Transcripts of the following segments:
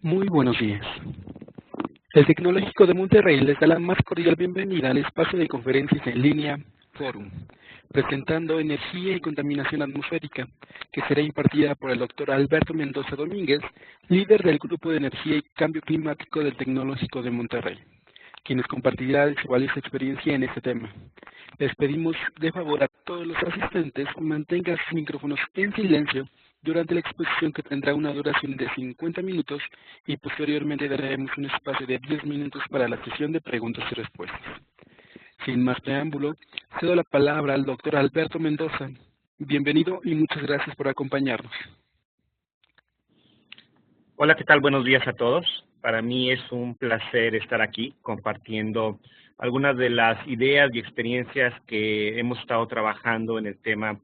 Muy buenos días. El Tecnológico de Monterrey les da la más cordial bienvenida al espacio de conferencias en línea Forum, presentando energía y contaminación atmosférica, que será impartida por el doctor Alberto Mendoza Domínguez, líder del Grupo de Energía y Cambio Climático del Tecnológico de Monterrey, quienes compartirá de su valiosa experiencia en este tema. Les pedimos de favor a todos los asistentes mantengan sus micrófonos en silencio durante la exposición, que tendrá una duración de 50 minutos, y posteriormente daremos un espacio de 10 minutos para la sesión de preguntas y respuestas. Sin más preámbulo, cedo la palabra al doctor Alberto Mendoza. Bienvenido y muchas gracias por acompañarnos. Hola, ¿qué tal? Buenos días a todos. Para mí es un placer estar aquí compartiendo algunas de las ideas y experiencias que hemos estado trabajando en el tema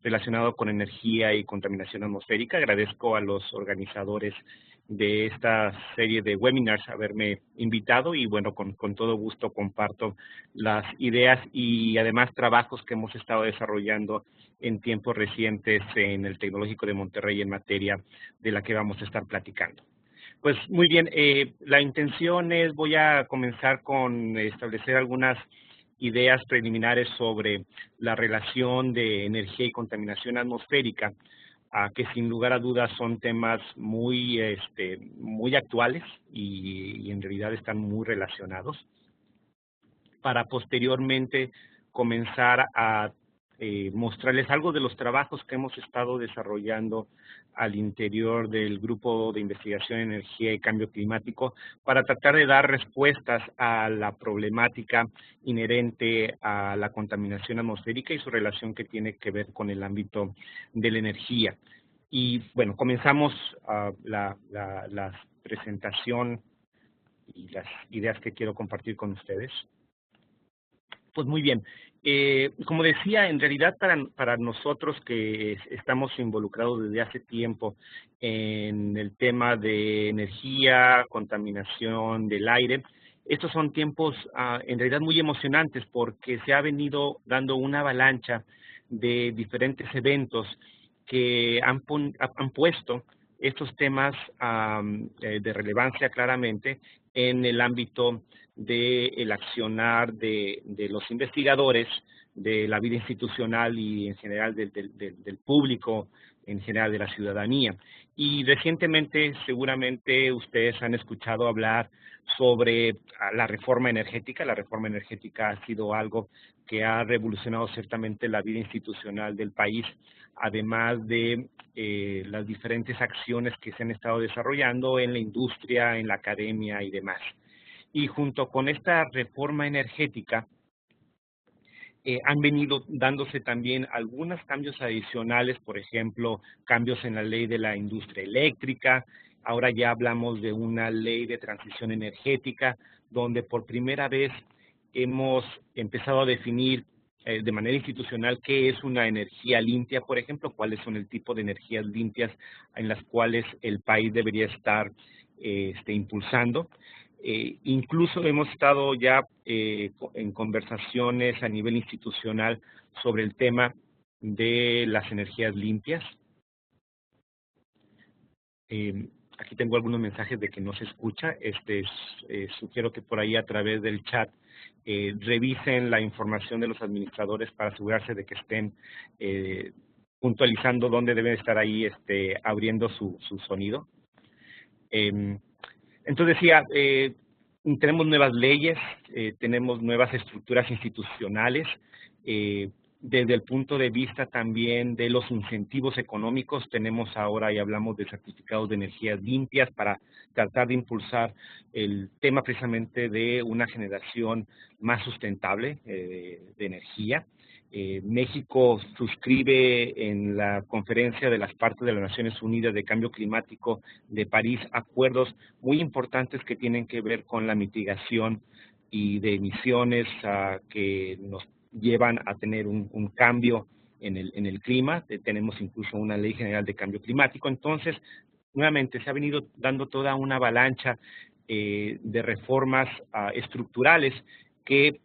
relacionado con energía y contaminación atmosférica. Agradezco a los organizadores de esta serie de webinars haberme invitado y bueno, con todo gusto comparto las ideas y además trabajos que hemos estado desarrollando en tiempos recientes en el Tecnológico de Monterrey en materia de la que vamos a estar platicando. Pues muy bien, la intención es, voy a comenzar con establecer algunas ideas preliminares sobre la relación de energía y contaminación atmosférica, que sin lugar a dudas son temas muy actuales y en realidad están muy relacionados, para posteriormente comenzar a mostrarles algo de los trabajos que hemos estado desarrollando al interior del Grupo de Investigación en Energía y Cambio Climático para tratar de dar respuestas a la problemática inherente a la contaminación atmosférica y su relación que tiene que ver con el ámbito de la energía. Y bueno, comenzamos la presentación y las ideas que quiero compartir con ustedes. Pues muy bien. Como decía, en realidad para nosotros que estamos involucrados desde hace tiempo en el tema de energía, contaminación del aire, estos son tiempos en realidad muy emocionantes porque se ha venido dando una avalancha de diferentes eventos que han puesto estos temas de relevancia claramente en el ámbito del accionar de los investigadores, de la vida institucional y en general del público, en general de la ciudadanía. Y recientemente seguramente ustedes han escuchado hablar sobre la reforma energética. La reforma energética ha sido algo que ha revolucionado ciertamente la vida institucional del país, además de las diferentes acciones que se han estado desarrollando en la industria, en la academia y demás. Y junto con esta reforma energética han venido dándose también algunos cambios adicionales, por ejemplo, cambios en la ley de la industria eléctrica. Ahora ya hablamos de una ley de transición energética, donde por primera vez hemos empezado a definir de manera institucional qué es una energía limpia, por ejemplo, cuáles son el tipo de energías limpias en las cuales el país debería estar impulsando. Incluso hemos estado ya en conversaciones a nivel institucional sobre el tema de las energías limpias. Aquí tengo algunos mensajes de que no se escucha. Sugiero que por ahí a través del chat revisen la información de los administradores para asegurarse de que estén puntualizando dónde deben estar ahí abriendo su sonido. Entonces decía, tenemos nuevas leyes, tenemos nuevas estructuras institucionales, desde el punto de vista también de los incentivos económicos, tenemos ahora y hablamos de certificados de energías limpias para tratar de impulsar el tema precisamente de una generación más sustentable de energía. México suscribe en la conferencia de las partes de las Naciones Unidas de Cambio Climático de París acuerdos muy importantes que tienen que ver con la mitigación y de emisiones que nos llevan a tener un cambio en el clima. Tenemos incluso una ley general de cambio climático. Entonces, nuevamente, se ha venido dando toda una avalancha de reformas estructurales que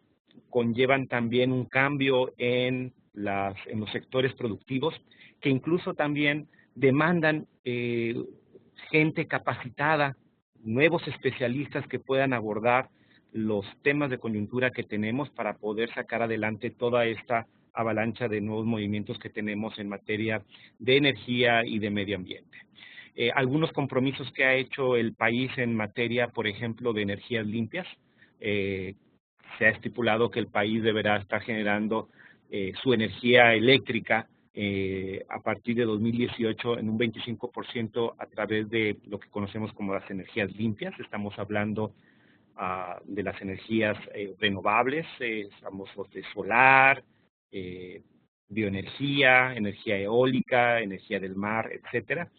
conllevan también un cambio en los sectores productivos, que incluso también demandan gente capacitada nuevos especialistas que puedan abordar los temas de coyuntura que tenemos para poder sacar adelante toda esta avalancha de nuevos movimientos que tenemos en materia de energía y de medio ambiente. Algunos compromisos que ha hecho el país en materia, por ejemplo, de energías limpias. Se ha estipulado que el país deberá estar generando su energía eléctrica a partir de 2018 en un 25% a través de lo que conocemos como las energías limpias. Estamos hablando de las energías renovables, estamos de solar, bioenergía, energía eólica, energía del mar, etcétera.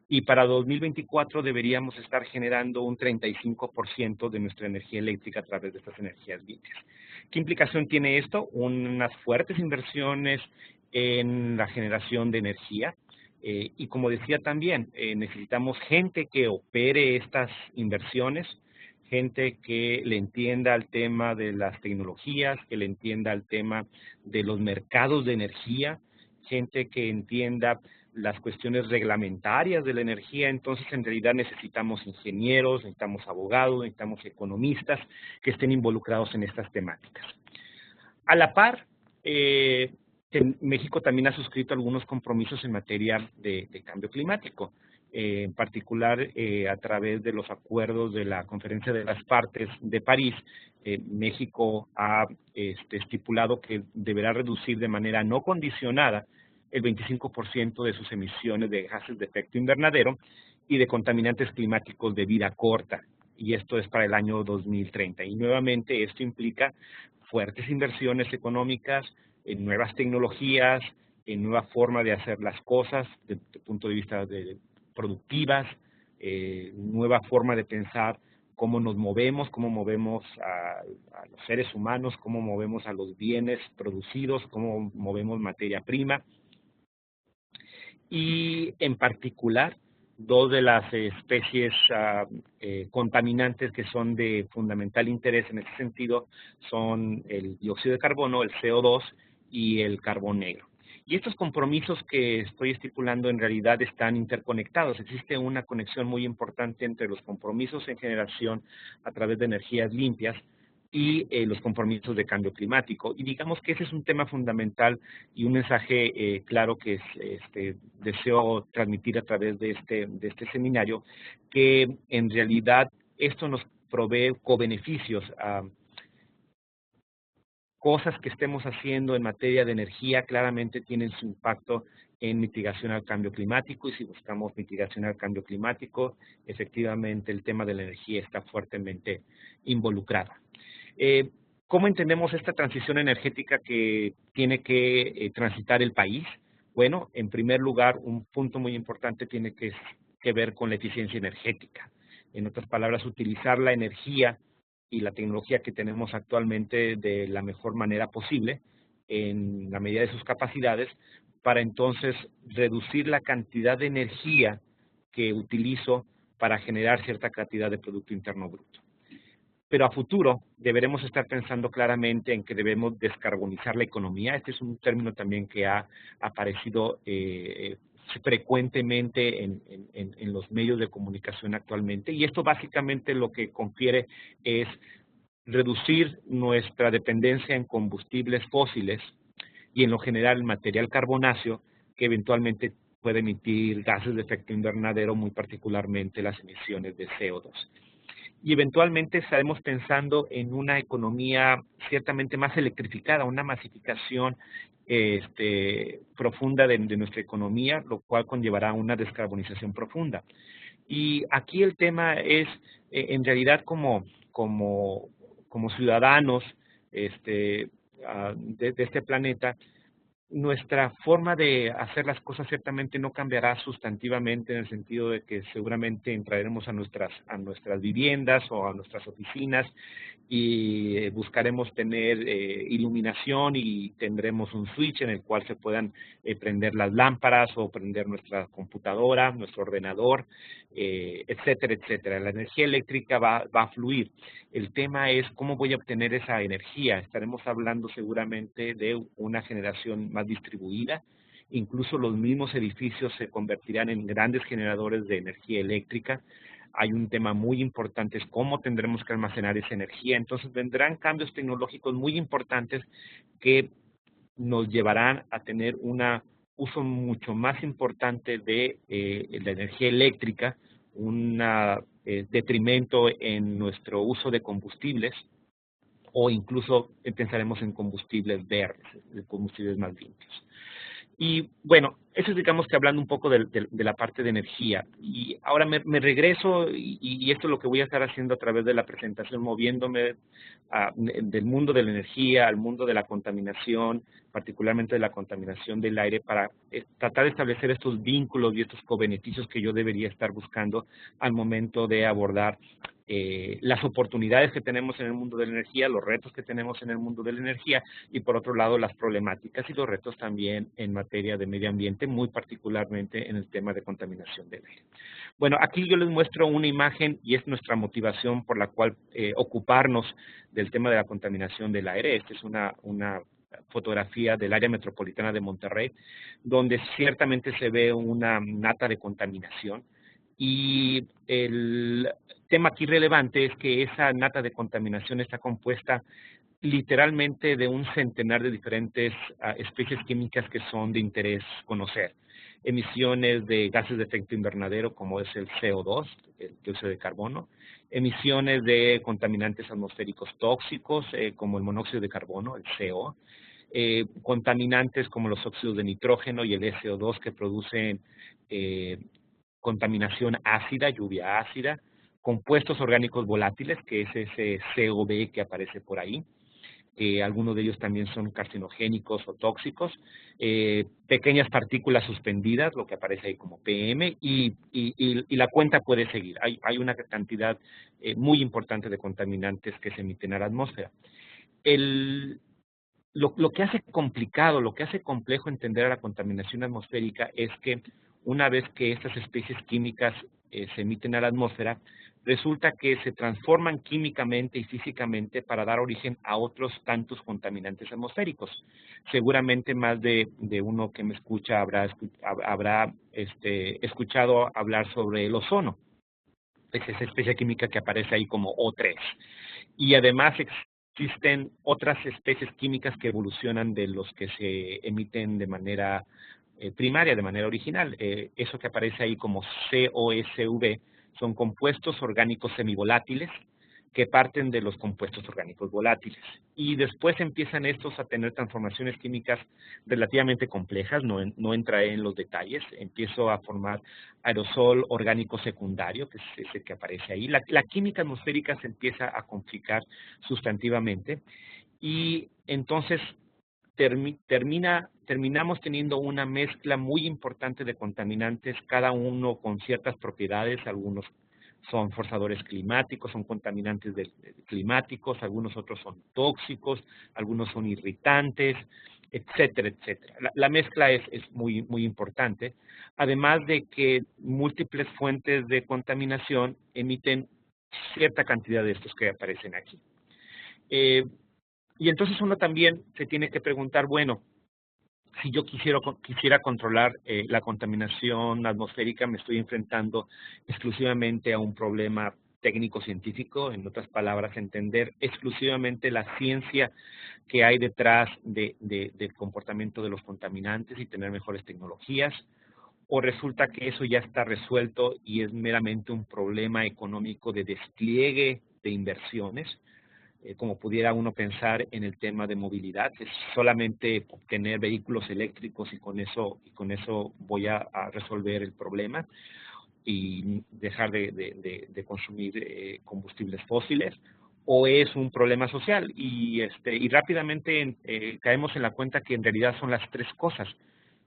Y para 2024 deberíamos estar generando un 35% de nuestra energía eléctrica a través de estas energías limpias. ¿Qué implicación tiene esto? Unas fuertes inversiones en la generación de energía. Y como decía también, necesitamos gente que opere estas inversiones, gente que le entienda al tema de las tecnologías, que le entienda al tema de los mercados de energía, gente que entienda las cuestiones reglamentarias de la energía. Entonces, en realidad necesitamos ingenieros, necesitamos abogados, necesitamos economistas que estén involucrados en estas temáticas. A la par, México también ha suscrito algunos compromisos en materia de cambio climático. En particular a través de los acuerdos de la Conferencia de las Partes de París, México ha estipulado que deberá reducir de manera no condicionada el 25% de sus emisiones de gases de efecto invernadero y de contaminantes climáticos de vida corta, y esto es para el año 2030. Y nuevamente esto implica fuertes inversiones económicas en nuevas tecnologías, en nueva forma de hacer las cosas desde el punto de vista de productivas, nueva forma de pensar cómo nos movemos, cómo movemos a los seres humanos, cómo movemos a los bienes producidos, cómo movemos materia prima. Y en particular, dos de las especies contaminantes que son de fundamental interés en ese sentido son el dióxido de carbono, el CO2 y el carbón negro. Y estos compromisos que estoy estipulando en realidad están interconectados. Existe una conexión muy importante entre los compromisos en generación a través de energías limpias y los compromisos de cambio climático. Y digamos que ese es un tema fundamental y un mensaje claro que deseo transmitir a través de este seminario, que en realidad esto nos provee cobeneficios a cosas que estemos haciendo en materia de energía claramente tienen su impacto en mitigación al cambio climático, y si buscamos mitigación al cambio climático, efectivamente el tema de la energía está fuertemente involucrado. ¿Cómo entendemos esta transición energética que tiene que transitar el país? Bueno, en primer lugar, un punto muy importante tiene que ver con la eficiencia energética. En otras palabras, utilizar la energía y la tecnología que tenemos actualmente de la mejor manera posible, en la medida de sus capacidades, para entonces reducir la cantidad de energía que utilizo para generar cierta cantidad de Producto Interno Bruto. Pero a futuro deberemos estar pensando claramente en que debemos descarbonizar la economía. Este es un término también que ha aparecido frecuentemente en los medios de comunicación actualmente, y esto básicamente lo que confiere es reducir nuestra dependencia en combustibles fósiles y en lo general material carbonáceo, que eventualmente puede emitir gases de efecto invernadero, muy particularmente las emisiones de CO2. Y eventualmente estaremos pensando en una economía ciertamente más electrificada, una masificación profunda de nuestra economía, lo cual conllevará una descarbonización profunda. Y aquí el tema es, en realidad, como ciudadanos de este planeta, nuestra forma de hacer las cosas ciertamente no cambiará sustantivamente, en el sentido de que seguramente entraremos a nuestras viviendas o a nuestras oficinas y buscaremos tener iluminación, y tendremos un switch en el cual se puedan prender las lámparas o prender nuestra computadora, nuestro ordenador, etcétera, etcétera. La energía eléctrica va a fluir. El tema es cómo voy a obtener esa energía. Estaremos hablando seguramente de una generación más distribuida. Incluso los mismos edificios se convertirán en grandes generadores de energía eléctrica. Hay un tema muy importante, es cómo tendremos que almacenar esa energía. Entonces vendrán cambios tecnológicos muy importantes que nos llevarán a tener un uso mucho más importante de la energía eléctrica, un detrimento en nuestro uso de combustibles, o incluso pensaremos en combustibles verdes, combustibles más limpios. Y bueno, eso es, digamos, que hablando un poco de la parte de energía. Y ahora me regreso, y esto es lo que voy a estar haciendo a través de la presentación, moviéndome del mundo de la energía al mundo de la contaminación, particularmente de la contaminación del aire, para tratar de establecer estos vínculos y estos cobeneficios que yo debería estar buscando al momento de abordar las oportunidades que tenemos en el mundo de la energía, los retos que tenemos en el mundo de la energía, y por otro lado las problemáticas y los retos también en materia de medio ambiente, muy particularmente en el tema de contaminación del aire. Bueno, aquí yo les muestro una imagen y es nuestra motivación por la cual ocuparnos del tema de la contaminación del aire. Esta es una fotografía del área metropolitana de Monterrey, donde ciertamente se ve una nata de contaminación. Y el tema aquí relevante es que esa nata de contaminación está compuesta literalmente de un centenar de diferentes especies químicas que son de interés conocer. Emisiones de gases de efecto invernadero como es el CO2, el dióxido de carbono, emisiones de contaminantes atmosféricos tóxicos como el monóxido de carbono, el CO, contaminantes como los óxidos de nitrógeno y el SO2 que producen contaminación ácida, lluvia ácida, compuestos orgánicos volátiles, que es ese COB que aparece por ahí. Algunos de ellos también son carcinogénicos o tóxicos, pequeñas partículas suspendidas, lo que aparece ahí como PM, y la cuenta puede seguir. Hay una cantidad muy importante de contaminantes que se emiten a la atmósfera. Lo que hace complicado, lo que hace complejo entender a la contaminación atmosférica es que una vez que estas especies químicas se emiten a la atmósfera, resulta que se transforman químicamente y físicamente para dar origen a otros tantos contaminantes atmosféricos. Seguramente más de uno que me escucha habrá escuchado hablar sobre el ozono. Es esa especie química que aparece ahí como O3. Y además existen otras especies químicas que evolucionan de los que se emiten de manera primaria, de manera original. Eso que aparece ahí como COSV son compuestos orgánicos semivolátiles que parten de los compuestos orgánicos volátiles. Y después empiezan estos a tener transformaciones químicas relativamente complejas, no entraré en los detalles. Empiezo a formar aerosol orgánico secundario, que es ese que aparece ahí. La química atmosférica se empieza a complicar sustantivamente y entonces terminamos teniendo una mezcla muy importante de contaminantes, cada uno con ciertas propiedades. Algunos son forzadores climáticos, son contaminantes climáticos, algunos otros son tóxicos, algunos son irritantes, etcétera, etcétera. La mezcla es muy, muy importante, además de que múltiples fuentes de contaminación emiten cierta cantidad de estos que aparecen aquí. Y entonces uno también se tiene que preguntar, bueno, si yo quisiera controlar la contaminación atmosférica, me estoy enfrentando exclusivamente a un problema técnico-científico, en otras palabras, entender exclusivamente la ciencia que hay detrás del comportamiento de los contaminantes y tener mejores tecnologías, o resulta que eso ya está resuelto y es meramente un problema económico de despliegue de inversiones. Como pudiera uno pensar en el tema de movilidad, es solamente obtener vehículos eléctricos y con eso voy a resolver el problema y dejar de consumir combustibles fósiles, o es un problema social y rápidamente caemos en la cuenta que en realidad son las tres cosas.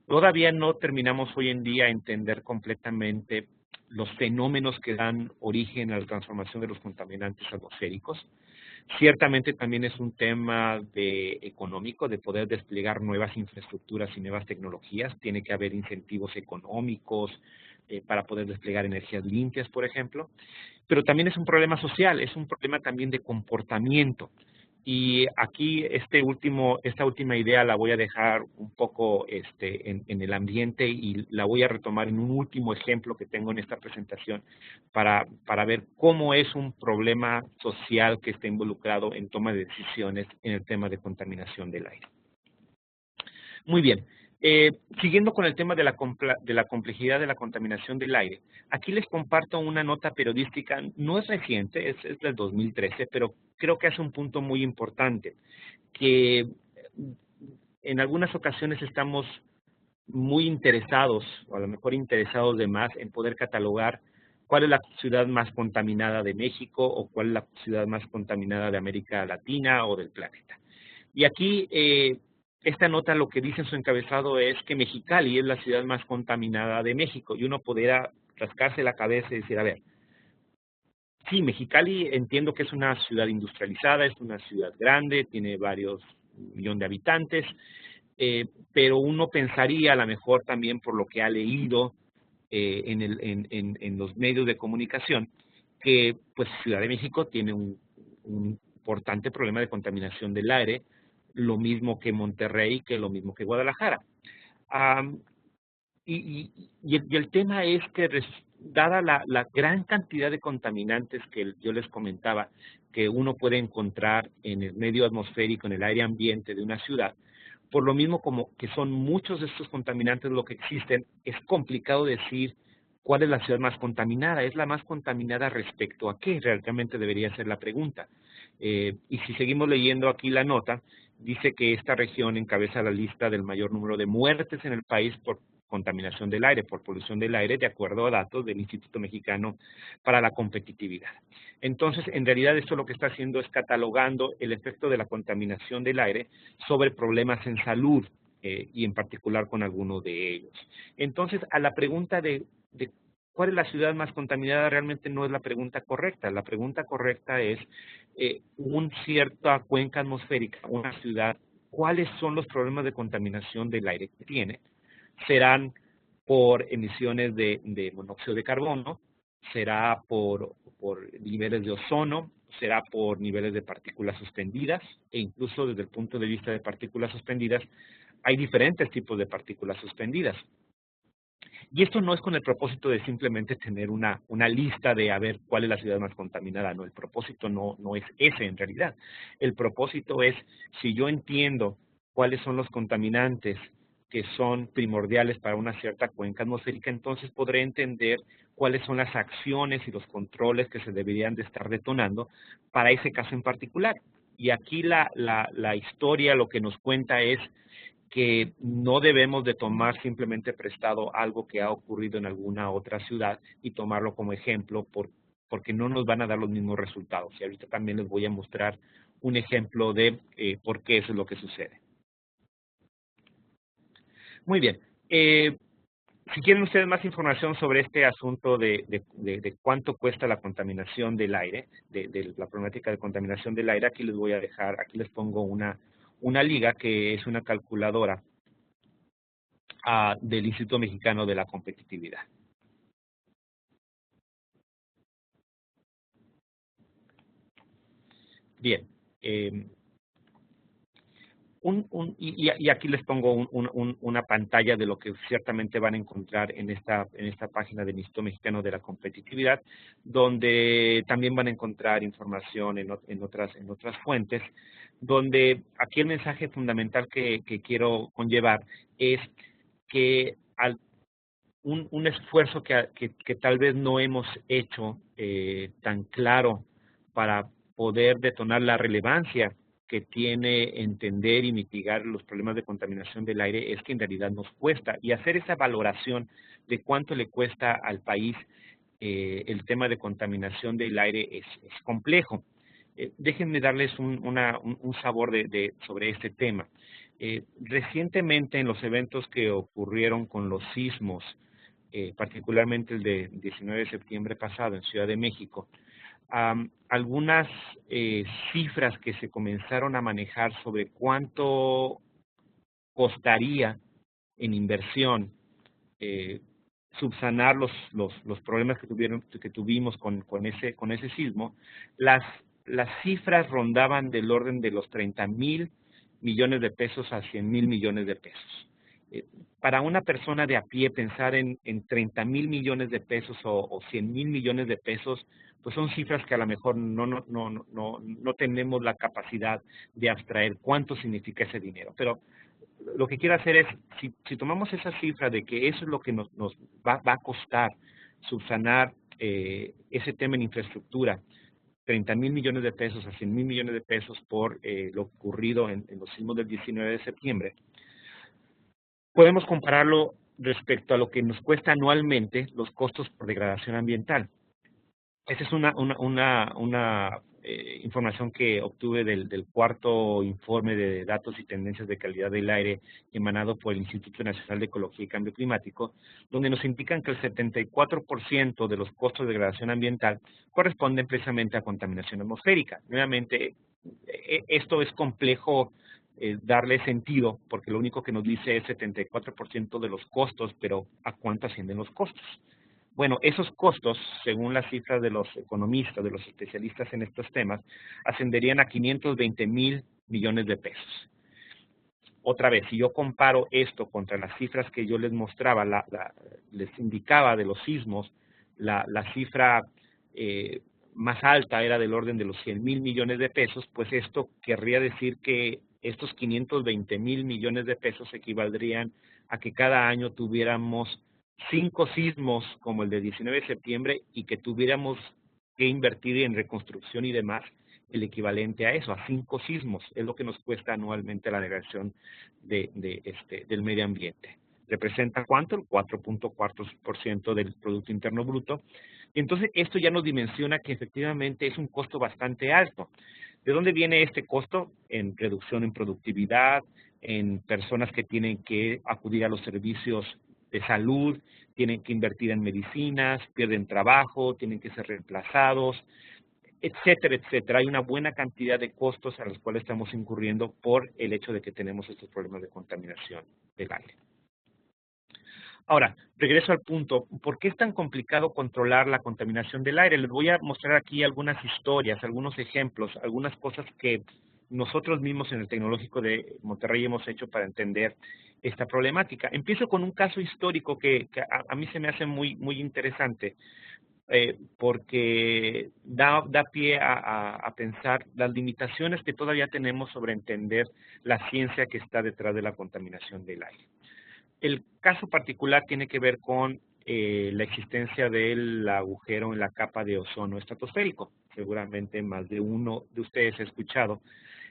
Todavía no terminamos hoy en día a entender completamente los fenómenos que dan origen a la transformación de los contaminantes atmosféricos. Ciertamente también es un tema económico, de poder desplegar nuevas infraestructuras y nuevas tecnologías. Tiene que haber incentivos económicos para poder desplegar energías limpias, por ejemplo. Pero también es un problema social, es un problema también de comportamiento. Y aquí esta última idea la voy a dejar un poco en el ambiente y la voy a retomar en un último ejemplo que tengo en esta presentación para ver cómo es un problema social que está involucrado en toma de decisiones en el tema de contaminación del aire. Muy bien. Siguiendo con el tema de la complejidad de la contaminación del aire, aquí les comparto una nota periodística, no es reciente, es del 2013, pero creo que hace un punto muy importante, que en algunas ocasiones estamos muy interesados, o a lo mejor interesados de más, en poder catalogar cuál es la ciudad más contaminada de México o cuál es la ciudad más contaminada de América Latina o del planeta. Y aquí esta nota lo que dice en su encabezado es que Mexicali es la ciudad más contaminada de México y uno podría rascarse la cabeza y decir, a ver, sí, Mexicali entiendo que es una ciudad industrializada, es una ciudad grande, tiene varios millones de habitantes, pero uno pensaría a lo mejor también por lo que ha leído en los medios de comunicación que pues Ciudad de México tiene un importante problema de contaminación del aire, lo mismo que Monterrey, que lo mismo que Guadalajara. Y el tema es que dada la gran cantidad de contaminantes que yo les comentaba que uno puede encontrar en el medio atmosférico, en el aire ambiente de una ciudad, por lo mismo como que son muchos de estos contaminantes lo que existen, es complicado decir cuál es la ciudad más contaminada. ¿Es la más contaminada respecto a qué? Realmente debería ser la pregunta. Y si seguimos leyendo aquí la nota, dice que esta región encabeza la lista del mayor número de muertes en el país por contaminación del aire, por polución del aire, de acuerdo a datos del Instituto Mexicano para la Competitividad. Entonces, en realidad esto lo que está haciendo es catalogando el efecto de la contaminación del aire sobre problemas en salud, y en particular con algunos de ellos. Entonces, a la pregunta de ¿cuál es la ciudad más contaminada? Realmente no es la pregunta correcta. La pregunta correcta es una cierta cuenca atmosférica, una ciudad, ¿cuáles son los problemas de contaminación del aire que tiene? Serán por emisiones de monóxido de carbono, será por niveles de ozono, será por niveles de partículas suspendidas, e incluso desde el punto de vista de partículas suspendidas, hay diferentes tipos de partículas suspendidas. Y esto no es con el propósito de simplemente tener una lista de a ver cuál es la ciudad más contaminada, no, el propósito no es ese en realidad. El propósito es, si yo entiendo cuáles son los contaminantes que son primordiales para una cierta cuenca atmosférica, entonces podré entender cuáles son las acciones y los controles que se deberían de estar detonando para ese caso en particular. Y aquí la historia lo que nos cuenta es que no debemos de tomar simplemente prestado algo que ha ocurrido en alguna otra ciudad y tomarlo como ejemplo porque no nos van a dar los mismos resultados. Y ahorita también les voy a mostrar un ejemplo de por qué eso es lo que sucede. Muy bien. Si quieren ustedes más información sobre este asunto de cuánto cuesta la contaminación del aire, de la problemática de contaminación del aire, aquí les voy a dejar, aquí les pongo una liga que es una calculadora del Instituto Mexicano de la Competitividad. Bien. Y aquí les pongo una pantalla de lo que ciertamente van a encontrar en esta página del Instituto Mexicano de la Competitividad, donde también van a encontrar información en otras fuentes, donde aquí el mensaje fundamental que quiero conllevar es que un esfuerzo que tal vez no hemos hecho tan claro para poder detonar la relevancia que tiene entender y mitigar los problemas de contaminación del aire es que en realidad nos cuesta. Y hacer esa valoración de cuánto le cuesta al país el tema de contaminación del aire es complejo. Déjenme darles un sabor sobre este tema. Recientemente en los eventos que ocurrieron con los sismos, particularmente el de 19 de septiembre pasado en Ciudad de México, algunas cifras que se comenzaron a manejar sobre cuánto costaría en inversión subsanar los problemas que tuvimos con ese sismo, las las cifras rondaban del orden de los 30,000 millones de pesos a 100,000 millones de pesos. Para una persona de a pie pensar en 30,000 millones de pesos o 100,000 millones de pesos, pues son cifras que a lo mejor no tenemos la capacidad de abstraer cuánto significa ese dinero. Pero lo que quiero hacer es, si tomamos esa cifra de que eso es lo que nos va a costar subsanar ese tema en infraestructura, 30,000 millones de pesos a 100,000 millones de pesos por lo ocurrido en los sismos del 19 de septiembre, podemos compararlo respecto a lo que nos cuesta anualmente los costos por degradación ambiental. Esa es una información que obtuve del cuarto informe de datos y tendencias de calidad del aire emanado por el Instituto Nacional de Ecología y Cambio Climático, donde nos indican que el 74% de los costos de degradación ambiental corresponden precisamente a contaminación atmosférica. Nuevamente, esto es complejo darle sentido, porque lo único que nos dice es 74% de los costos, pero ¿a cuánto ascienden los costos? Bueno, esos costos, según las cifras de los economistas, de los especialistas en estos temas, ascenderían a 520,000 millones de pesos. Otra vez, si yo comparo esto contra las cifras que yo les mostraba, les indicaba de los sismos, la cifra más alta era del orden de los 100,000 millones de pesos, pues esto querría decir que estos 520,000 millones de pesos equivaldrían a que cada año tuviéramos 5 sismos como el de 19 de septiembre y que tuviéramos que invertir en reconstrucción y demás el equivalente a eso, a 5 sismos. Es lo que nos cuesta anualmente la degradación del medio ambiente. ¿Representa cuánto? El 4.4% del Producto Interno Bruto. Y entonces esto ya nos dimensiona que efectivamente es un costo bastante alto. ¿De dónde viene este costo? En reducción en productividad, en personas que tienen que acudir a los servicios de salud, tienen que invertir en medicinas, pierden trabajo, tienen que ser reemplazados, etcétera, etcétera. Hay una buena cantidad de costos a los cuales estamos incurriendo por el hecho de que tenemos estos problemas de contaminación del aire. Ahora, regreso al punto, ¿por qué es tan complicado controlar la contaminación del aire? Les voy a mostrar aquí algunas historias, algunos ejemplos, algunas cosas que nosotros mismos en el Tecnológico de Monterrey hemos hecho para entender esta problemática. Empiezo con un caso histórico que a mí se me hace muy interesante, porque da pie a pensar las limitaciones que todavía tenemos sobre entender la ciencia que está detrás de la contaminación del aire. El caso particular tiene que ver con la existencia del agujero en la capa de ozono estratosférico. Seguramente más de uno de ustedes ha escuchado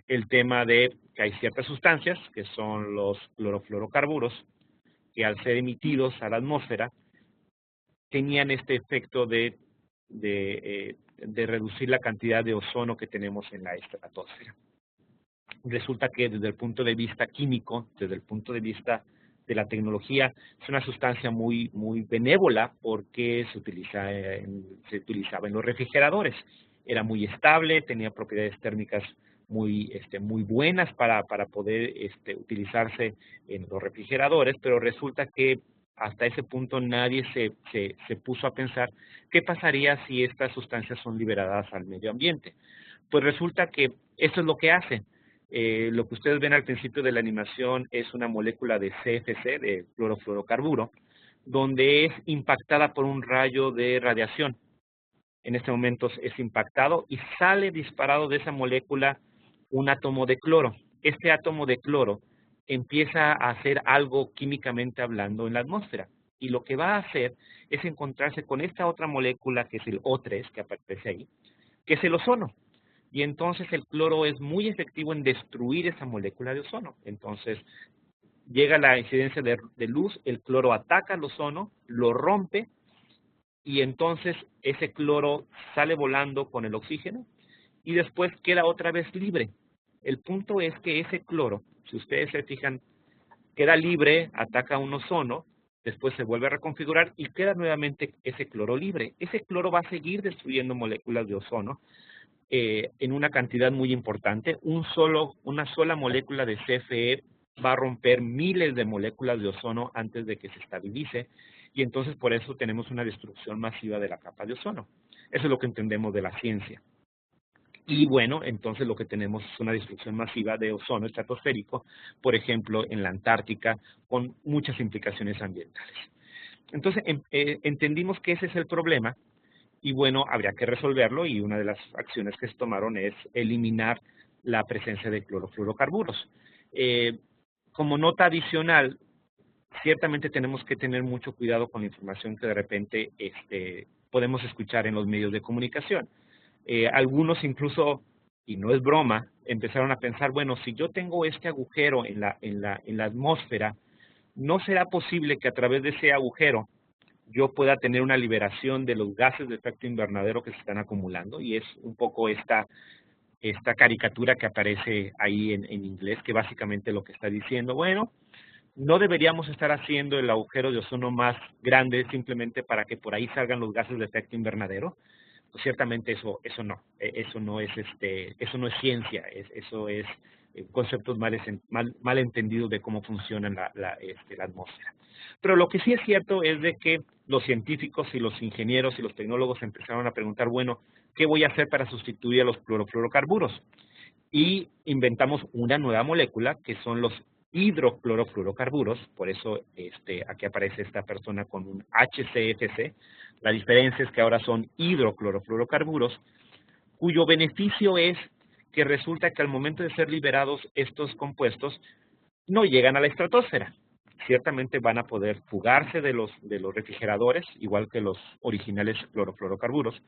el tema de que hay ciertas sustancias, que son los clorofluorocarburos, que al ser emitidos a la atmósfera, tenían este efecto de reducir la cantidad de ozono que tenemos en la estratosfera. Resulta que desde el punto de vista químico, desde el punto de vista de la tecnología, es una sustancia muy benévola porque se utilizaba en los refrigeradores. Era muy estable, tenía propiedades térmicas muy buenas para poder utilizarse en los refrigeradores, pero resulta que hasta ese punto nadie se puso a pensar qué pasaría si estas sustancias son liberadas al medio ambiente. Pues resulta que eso es lo que hace. Lo que ustedes ven al principio de la animación es una molécula de CFC, de clorofluorocarburo, donde es impactada por un rayo de radiación. En este momento es impactado y sale disparado de esa molécula un átomo de cloro. Este átomo de cloro empieza a hacer algo químicamente hablando en la atmósfera. Y lo que va a hacer es encontrarse con esta otra molécula que es el O3, que aparece ahí, que es el ozono. Y entonces el cloro es muy efectivo en destruir esa molécula de ozono. Entonces llega la incidencia de luz, el cloro ataca el ozono, lo rompe, y entonces ese cloro sale volando con el oxígeno y después queda otra vez libre. El punto es que ese cloro, si ustedes se fijan, queda libre, ataca un ozono, después se vuelve a reconfigurar y queda nuevamente ese cloro libre. Ese cloro va a seguir destruyendo moléculas de ozono en una cantidad muy importante. Una sola molécula de CFE va a romper miles de moléculas de ozono antes de que se estabilice, y entonces por eso tenemos una destrucción masiva de la capa de ozono. Eso es lo que entendemos de la ciencia. Y bueno, entonces lo que tenemos es una destrucción masiva de ozono estratosférico, por ejemplo, en la Antártica, con muchas implicaciones ambientales. Entonces, entendimos que ese es el problema y bueno, habría que resolverlo y una de las acciones que se tomaron es eliminar la presencia de clorofluorocarburos. Como nota adicional, ciertamente tenemos que tener mucho cuidado con la información que de repente podemos escuchar en los medios de comunicación. Algunos incluso, y no es broma, empezaron a pensar, bueno, si yo tengo este agujero en la atmósfera, ¿no será posible que a través de ese agujero yo pueda tener una liberación de los gases de efecto invernadero que se están acumulando? Y es un poco esta caricatura que aparece ahí en inglés, que básicamente lo que está diciendo, bueno, no deberíamos estar haciendo el agujero de ozono más grande simplemente para que por ahí salgan los gases de efecto invernadero. Pues ciertamente eso no, eso no es ciencia, eso es conceptos mal entendidos de cómo funciona la atmósfera. Pero lo que sí es cierto es de que los científicos y los ingenieros y los tecnólogos empezaron a preguntar, bueno, ¿qué voy a hacer para sustituir a los clorofluorocarburos? Y inventamos una nueva molécula que son los hidroclorofluorocarburos, por eso aquí aparece esta persona con un HCFC. La diferencia es que ahora son hidroclorofluorocarburos, cuyo beneficio es que resulta que al momento de ser liberados estos compuestos no llegan a la estratosfera. Ciertamente van a poder fugarse de los refrigeradores, igual que los originales clorofluorocarburos,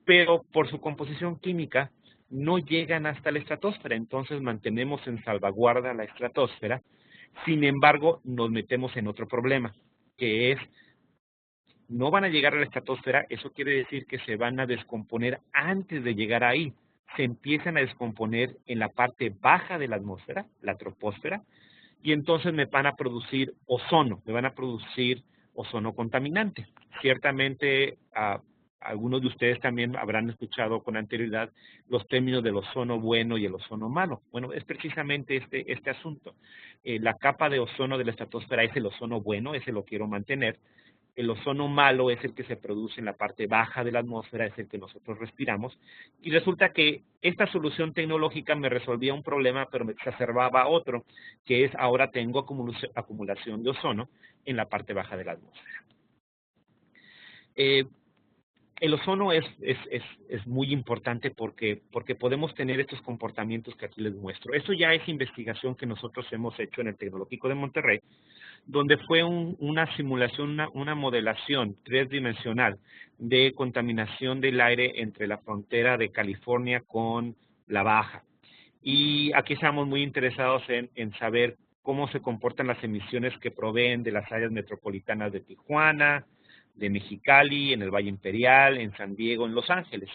pero por su composición química no llegan hasta la estratosfera, entonces mantenemos en salvaguarda la estratosfera. Sin embargo, nos metemos en otro problema, que es, no van a llegar a la estratosfera, eso quiere decir que se van a descomponer antes de llegar ahí. Se empiezan a descomponer en la parte baja de la atmósfera, la troposfera, y entonces me van a producir ozono, me van a producir ozono contaminante. Ciertamente, algunos de ustedes también habrán escuchado con anterioridad los términos del ozono bueno y el ozono malo. Bueno, es precisamente este asunto. La capa de ozono de la estratosfera es el ozono bueno, ese lo quiero mantener. El ozono malo es el que se produce en la parte baja de la atmósfera, es el que nosotros respiramos. Y resulta que esta solución tecnológica me resolvía un problema, pero me exacerbaba otro, que es ahora tengo acumulación de ozono en la parte baja de la atmósfera. El ozono es muy importante porque podemos tener estos comportamientos que aquí les muestro. Esto ya es investigación que nosotros hemos hecho en el Tecnológico de Monterrey, donde fue una simulación, una modelación tridimensional de contaminación del aire entre la frontera de California con la Baja. Y aquí estamos muy interesados en saber cómo se comportan las emisiones que proveen de las áreas metropolitanas de Tijuana, de Mexicali, en el Valle Imperial, en San Diego, en Los Ángeles.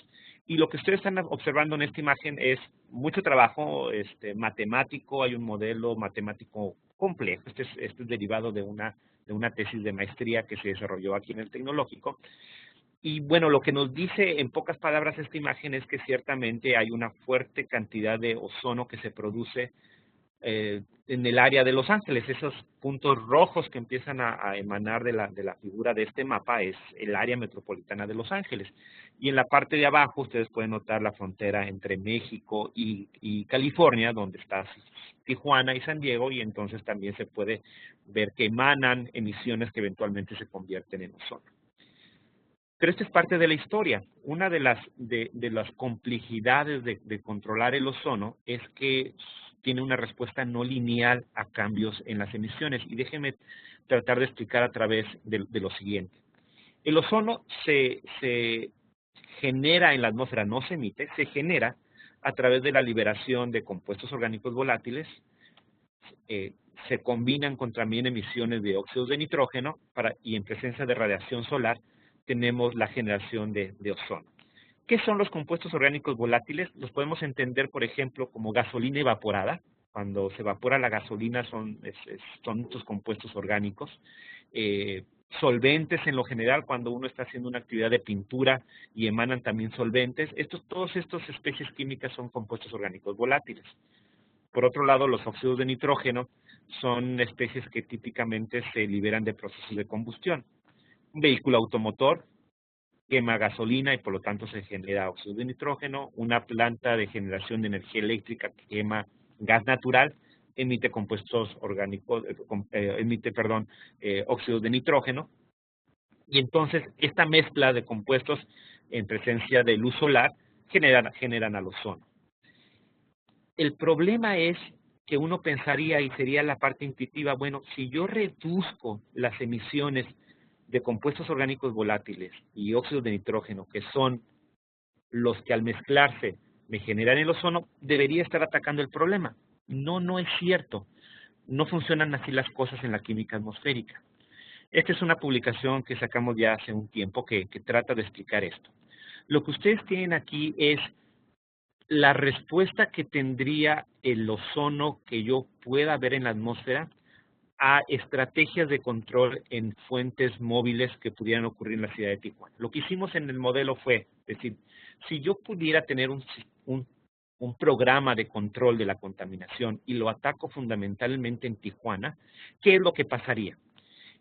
Y lo que ustedes están observando en esta imagen es mucho trabajo matemático, hay un modelo matemático complejo. Este es derivado de una tesis de maestría que se desarrolló aquí en el Tecnológico. Y bueno, lo que nos dice en pocas palabras esta imagen es que ciertamente hay una fuerte cantidad de ozono que se produce en el área de Los Ángeles. Esos puntos rojos que empiezan a emanar de la figura de este mapa es el área metropolitana de Los Ángeles. Y en la parte de abajo ustedes pueden notar la frontera entre México y California, donde está Tijuana y San Diego, y entonces también se puede ver que emanan emisiones que eventualmente se convierten en ozono. Pero esta es parte de la historia. Una de las complejidades de controlar el ozono es que tiene una respuesta no lineal a cambios en las emisiones. Y déjenme tratar de explicar a través de lo siguiente. El ozono se genera en la atmósfera, no se emite, se genera a través de la liberación de compuestos orgánicos volátiles, se combinan con también emisiones de óxidos de nitrógeno y en presencia de radiación solar tenemos la generación de ozono. ¿Qué son los compuestos orgánicos volátiles? Los podemos entender, por ejemplo, como gasolina evaporada. Cuando se evapora la gasolina son estos compuestos orgánicos. Solventes en lo general, cuando uno está haciendo una actividad de pintura y emanan también solventes. Todas estas especies químicas son compuestos orgánicos volátiles. Por otro lado, los óxidos de nitrógeno son especies que típicamente se liberan de procesos de combustión. Un vehículo automotor quema gasolina y por lo tanto se genera óxido de nitrógeno. Una planta de generación de energía eléctrica que quema gas natural emite compuestos orgánicos, óxidos de nitrógeno. Y entonces esta mezcla de compuestos en presencia de luz solar generan al ozono. El problema es que uno pensaría, y sería la parte intuitiva, bueno, si yo reduzco las emisiones de compuestos orgánicos volátiles y óxidos de nitrógeno, que son los que al mezclarse me generan el ozono, debería estar atacando el problema. No, no es cierto. No funcionan así las cosas en la química atmosférica. Esta es una publicación que sacamos ya hace un tiempo que trata de explicar esto. Lo que ustedes tienen aquí es la respuesta que tendría el ozono que yo pueda ver en la atmósfera a estrategias de control en fuentes móviles que pudieran ocurrir en la ciudad de Tijuana. Lo que hicimos en el modelo fue decir, si yo pudiera tener un programa de control de la contaminación y lo ataco fundamentalmente en Tijuana, ¿qué es lo que pasaría?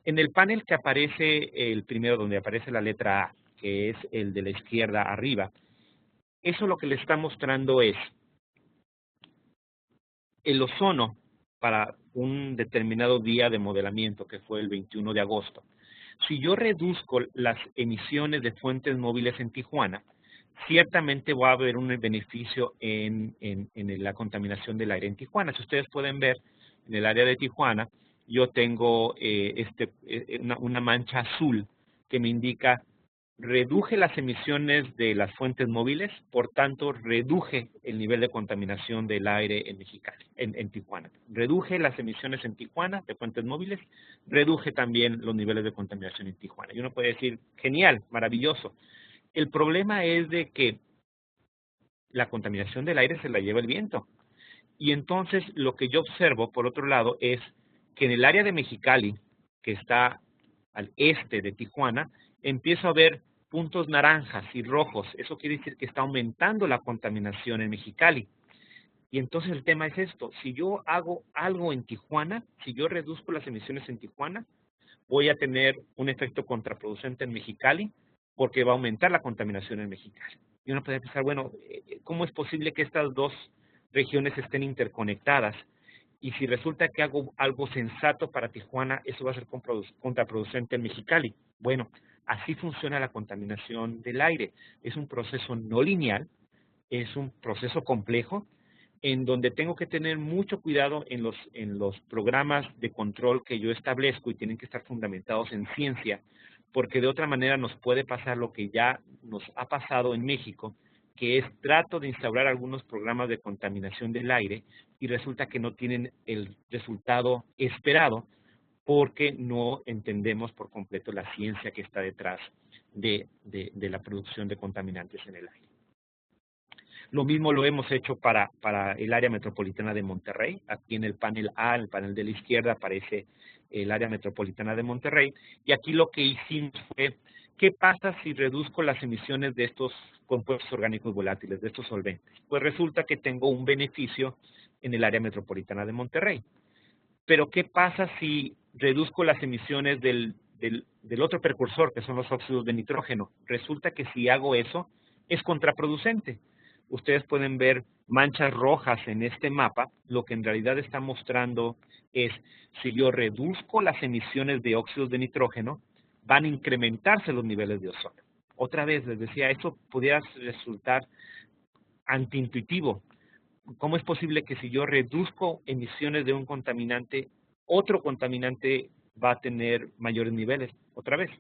En el panel que aparece, el primero donde aparece la letra A, que es el de la izquierda arriba, eso lo que le está mostrando es el ozono para un determinado día de modelamiento, que fue el 21 de agosto. Si yo reduzco las emisiones de fuentes móviles en Tijuana, ciertamente va a haber un beneficio en la contaminación del aire en Tijuana. Si ustedes pueden ver, en el área de Tijuana, yo tengo una mancha azul que me indica reduje las emisiones de las fuentes móviles, por tanto, reduje el nivel de contaminación del aire en Mexicali, en Tijuana. Reduje las emisiones en Tijuana de fuentes móviles, reduje también los niveles de contaminación en Tijuana. Y uno puede decir, genial, maravilloso. El problema es de que la contaminación del aire se la lleva el viento. Y entonces, lo que yo observo, por otro lado, es que en el área de Mexicali, que está al este de Tijuana, empiezo a ver puntos naranjas y rojos. Eso quiere decir que está aumentando la contaminación en Mexicali. Y entonces el tema es esto. Si yo hago algo en Tijuana, si yo reduzco las emisiones en Tijuana, voy a tener un efecto contraproducente en Mexicali porque va a aumentar la contaminación en Mexicali. Y uno puede pensar, bueno, ¿cómo es posible que estas dos regiones estén interconectadas? Y si resulta que hago algo sensato para Tijuana, eso va a ser contraproducente en Mexicali. Bueno, así funciona la contaminación del aire. Es un proceso no lineal, es un proceso complejo, en donde tengo que tener mucho cuidado en los programas de control que yo establezco y tienen que estar fundamentados en ciencia, porque de otra manera nos puede pasar lo que ya nos ha pasado en México, que es trato de instaurar algunos programas de contaminación del aire y resulta que no tienen el resultado esperado porque no entendemos por completo la ciencia que está detrás de la producción de contaminantes en el aire. Lo mismo lo hemos hecho para el área metropolitana de Monterrey. Aquí en el panel A, en el panel de la izquierda, aparece el área metropolitana de Monterrey. Y aquí lo que hicimos fue, ¿qué pasa si reduzco las emisiones de estos compuestos orgánicos volátiles, de estos solventes? Pues resulta que tengo un beneficio en el área metropolitana de Monterrey. Pero ¿qué pasa si reduzco las emisiones del otro precursor, que son los óxidos de nitrógeno? Resulta que si hago eso, es contraproducente. Ustedes pueden ver manchas rojas en este mapa. Lo que en realidad está mostrando es, si yo reduzco las emisiones de óxidos de nitrógeno, van a incrementarse los niveles de ozono. Otra vez, les decía, eso pudiera resultar antiintuitivo. ¿Cómo es posible que si yo reduzco emisiones de un contaminante, otro contaminante va a tener mayores niveles? Otra vez,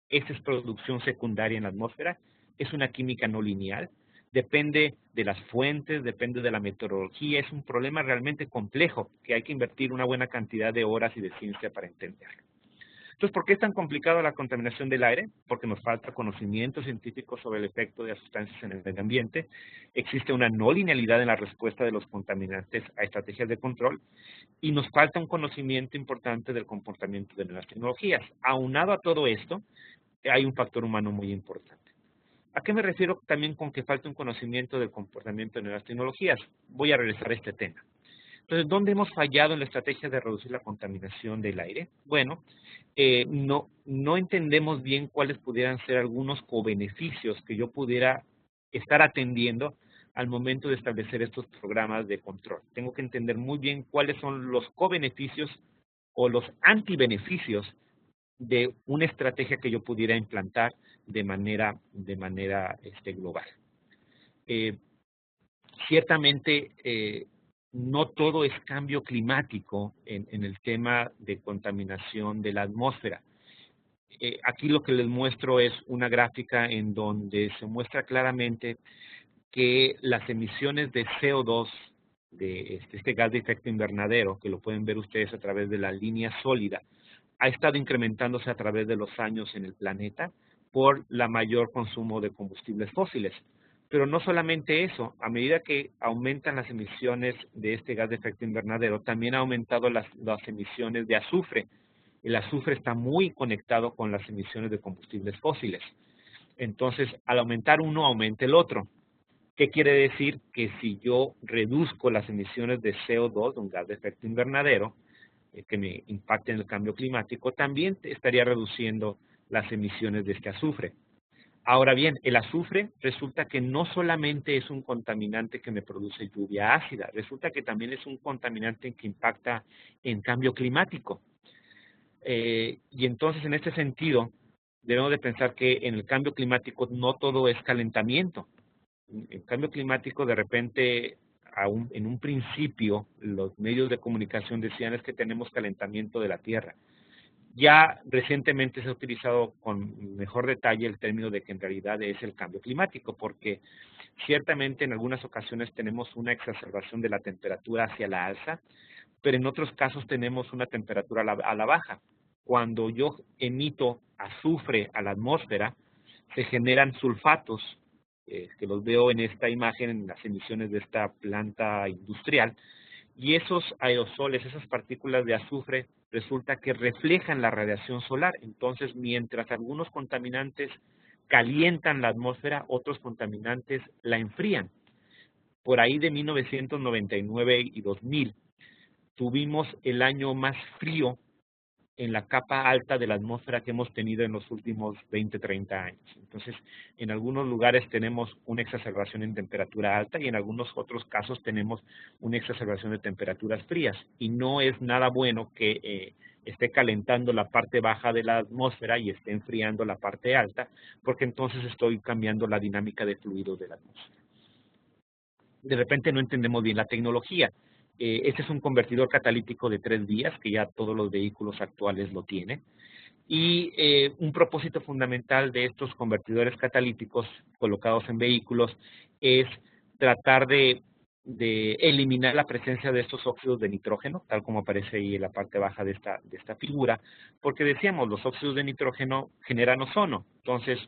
esa es producción secundaria en la atmósfera, es una química no lineal, depende de las fuentes, depende de la meteorología, es un problema realmente complejo que hay que invertir una buena cantidad de horas y de ciencia para entenderlo. Entonces, ¿por qué es tan complicado la contaminación del aire? Porque nos falta conocimiento científico sobre el efecto de las sustancias en el medio ambiente. Existe una no linealidad en la respuesta de los contaminantes a estrategias de control. Y nos falta un conocimiento importante del comportamiento de nuevas tecnologías. Aunado a todo esto, hay un factor humano muy importante. ¿A qué me refiero también con que falta un conocimiento del comportamiento de nuevas tecnologías? Voy a regresar a este tema. Entonces, ¿dónde hemos fallado en la estrategia de reducir la contaminación del aire? Bueno, no entendemos bien cuáles pudieran ser algunos cobeneficios que yo pudiera estar atendiendo al momento de establecer estos programas de control. Tengo que entender muy bien cuáles son los cobeneficios o los antibeneficios de una estrategia que yo pudiera implantar de manera global. Ciertamente, no todo es cambio climático en el tema de contaminación de la atmósfera. Aquí lo que les muestro es una gráfica en donde se muestra claramente que las emisiones de CO2, de este gas de efecto invernadero, que lo pueden ver ustedes a través de la línea sólida, ha estado incrementándose a través de los años en el planeta por la mayor consumo de combustibles fósiles. Pero no solamente eso, a medida que aumentan las emisiones de este gas de efecto invernadero, también ha aumentado las emisiones de azufre. El azufre está muy conectado con las emisiones de combustibles fósiles. Entonces, al aumentar uno, aumenta el otro. ¿Qué quiere decir? Que si yo reduzco las emisiones de CO2, de un gas de efecto invernadero, que me impacte en el cambio climático, también estaría reduciendo las emisiones de este azufre. Ahora bien, el azufre resulta que no solamente es un contaminante que me produce lluvia ácida, resulta que también es un contaminante que impacta en cambio climático. Y entonces, en este sentido, debemos de pensar que en el cambio climático no todo es calentamiento. En cambio climático, de repente, en un principio, los medios de comunicación decían es que tenemos calentamiento de la Tierra. Ya recientemente se ha utilizado con mejor detalle el término de que en realidad es el cambio climático, porque ciertamente en algunas ocasiones tenemos una exacerbación de la temperatura hacia la alza, pero en otros casos tenemos una temperatura a la baja. Cuando yo emito azufre a la atmósfera, se generan sulfatos, que los veo en esta imagen, en las emisiones de esta planta industrial, y esos aerosoles, esas partículas de azufre, resulta que reflejan la radiación solar. Entonces, mientras algunos contaminantes calientan la atmósfera, otros contaminantes la enfrían. Por ahí de 1999 y 2000, tuvimos el año más frío en la capa alta de la atmósfera que hemos tenido en los últimos 20, 30 años. Entonces, en algunos lugares tenemos una exacerbación en temperatura alta y en algunos otros casos tenemos una exacerbación de temperaturas frías. Y no es nada bueno que esté calentando la parte baja de la atmósfera y esté enfriando la parte alta, porque entonces estoy cambiando la dinámica de fluidos de la atmósfera. De repente no entendemos bien la tecnología. Este es un convertidor catalítico de 3 vías, que ya todos los vehículos actuales lo tienen. Y un propósito fundamental de estos convertidores catalíticos colocados en vehículos es tratar de eliminar la presencia de estos óxidos de nitrógeno, tal como aparece ahí en la parte baja de esta figura, porque decíamos, los óxidos de nitrógeno generan ozono. Entonces,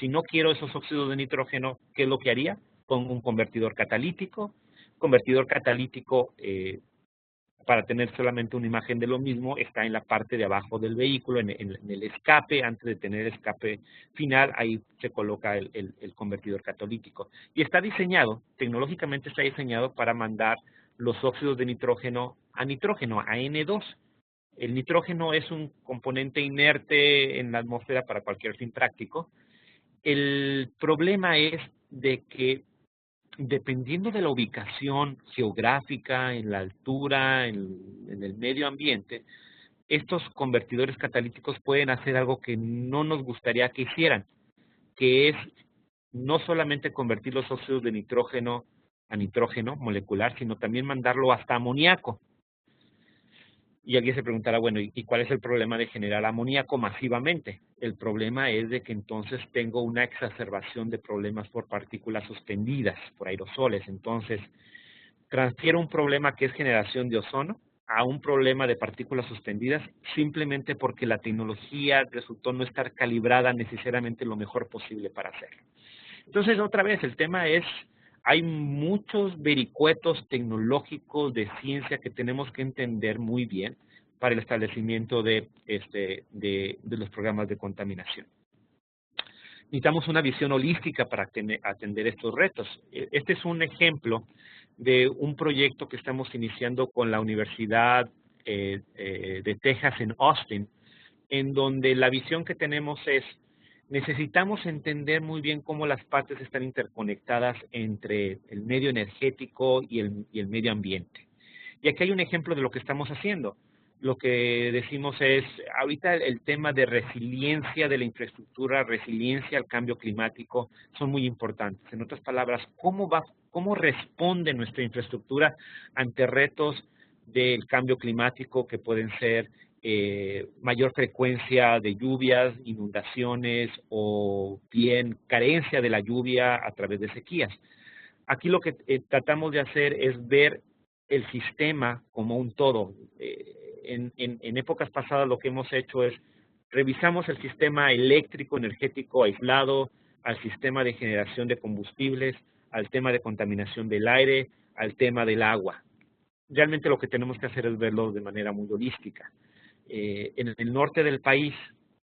si no quiero esos óxidos de nitrógeno, ¿qué es lo que haría? Pongo un convertidor catalítico. Convertidor catalítico, para tener solamente una imagen de lo mismo, está en la parte de abajo del vehículo, en el escape. Antes de tener el escape final, ahí se coloca el convertidor catalítico. Y está diseñado, tecnológicamente está diseñado para mandar los óxidos de nitrógeno, a N2. El nitrógeno es un componente inerte en la atmósfera para cualquier fin práctico. El problema es de que dependiendo de la ubicación geográfica, en la altura, en el medio ambiente, estos convertidores catalíticos pueden hacer algo que no nos gustaría que hicieran, que es no solamente convertir los óxidos de nitrógeno a nitrógeno molecular, sino también mandarlo hasta amoníaco. Y alguien se preguntará, bueno, ¿y cuál es el problema de generar amoníaco masivamente? El problema es de que entonces tengo una exacerbación de problemas por partículas suspendidas, por aerosoles. Entonces, transfiero un problema que es generación de ozono a un problema de partículas suspendidas simplemente porque la tecnología resultó no estar calibrada necesariamente lo mejor posible para hacerlo. Entonces, otra vez, el tema es, hay muchos vericuetos tecnológicos de ciencia que tenemos que entender muy bien para el establecimiento de los programas de contaminación. Necesitamos una visión holística para atender estos retos. Este es un ejemplo de un proyecto que estamos iniciando con la Universidad de Texas en Austin, en donde la visión que tenemos es, necesitamos entender muy bien cómo las partes están interconectadas entre el medio energético y el medio ambiente. Y aquí hay un ejemplo de lo que estamos haciendo. Lo que decimos es, ahorita el tema de resiliencia de la infraestructura, resiliencia al cambio climático, son muy importantes. En otras palabras, ¿cómo responde nuestra infraestructura ante retos del cambio climático que pueden ser mayor frecuencia de lluvias, inundaciones o bien carencia de la lluvia a través de sequías? Aquí lo que tratamos de hacer es ver el sistema como un todo. En épocas pasadas lo que hemos hecho es revisamos el sistema eléctrico, energético aislado, al sistema de generación de combustibles, al tema de contaminación del aire, al tema del agua. Realmente lo que tenemos que hacer es verlo de manera muy holística. En el norte del país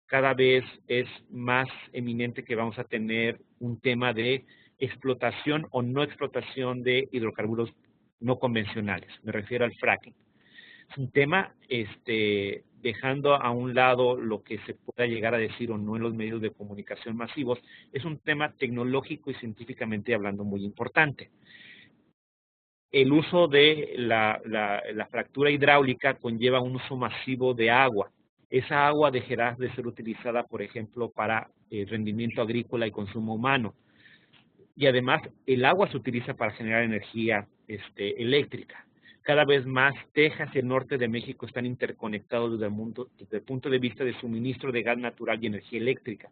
cada vez es más eminente que vamos a tener un tema de explotación o no explotación de hidrocarburos no convencionales. Me refiero al fracking. Es un tema, dejando a un lado lo que se pueda llegar a decir o no en los medios de comunicación masivos, es un tema tecnológico y científicamente hablando muy importante. El uso de la fractura hidráulica conlleva un uso masivo de agua. Esa agua dejará de ser utilizada, por ejemplo, para rendimiento agrícola y consumo humano. Y además, el agua se utiliza para generar energía eléctrica. Cada vez más Texas y el norte de México están interconectados desde el punto de vista de suministro de gas natural y energía eléctrica.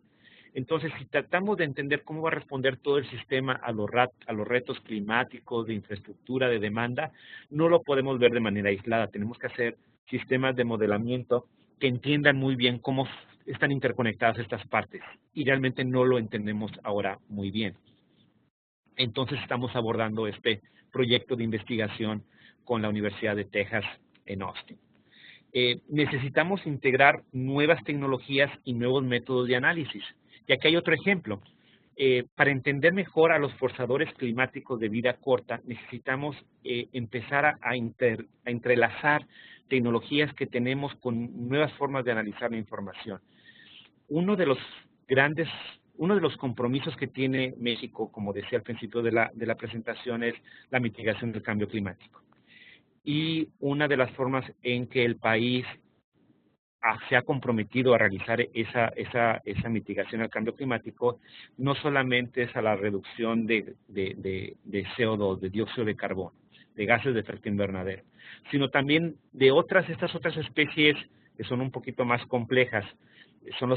Entonces, si tratamos de entender cómo va a responder todo el sistema a los retos climáticos, de infraestructura, de demanda, no lo podemos ver de manera aislada. Tenemos que hacer sistemas de modelamiento que entiendan muy bien cómo están interconectadas estas partes. Y realmente no lo entendemos ahora muy bien. Entonces, estamos abordando este proyecto de investigación con la Universidad de Texas en Austin. Necesitamos integrar nuevas tecnologías y nuevos métodos de análisis. Y aquí hay otro ejemplo. Para entender mejor a los forzadores climáticos de vida corta, necesitamos empezar a entrelazar tecnologías que tenemos con nuevas formas de analizar la información. Uno de los compromisos que tiene México, como decía al principio de la presentación, es la mitigación del cambio climático. Y una de las formas en que el país se ha comprometido a realizar esa mitigación al cambio climático, no solamente es a la reducción de CO2, de dióxido de carbono, de gases de efecto invernadero, sino también de estas otras especies que son un poquito más complejas, son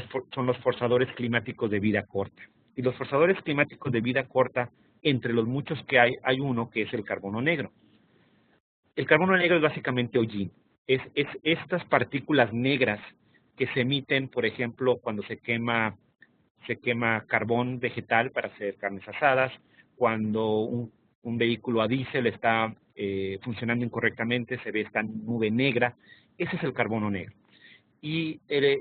los forzadores climáticos de vida corta. Y los forzadores climáticos de vida corta, entre los muchos que hay uno que es el carbono negro. El carbono negro es básicamente hollín. Es estas partículas negras que se emiten, por ejemplo, cuando se quema carbón vegetal para hacer carnes asadas, cuando un vehículo a diésel está funcionando incorrectamente, se ve esta nube negra. Ese es el carbono negro. Y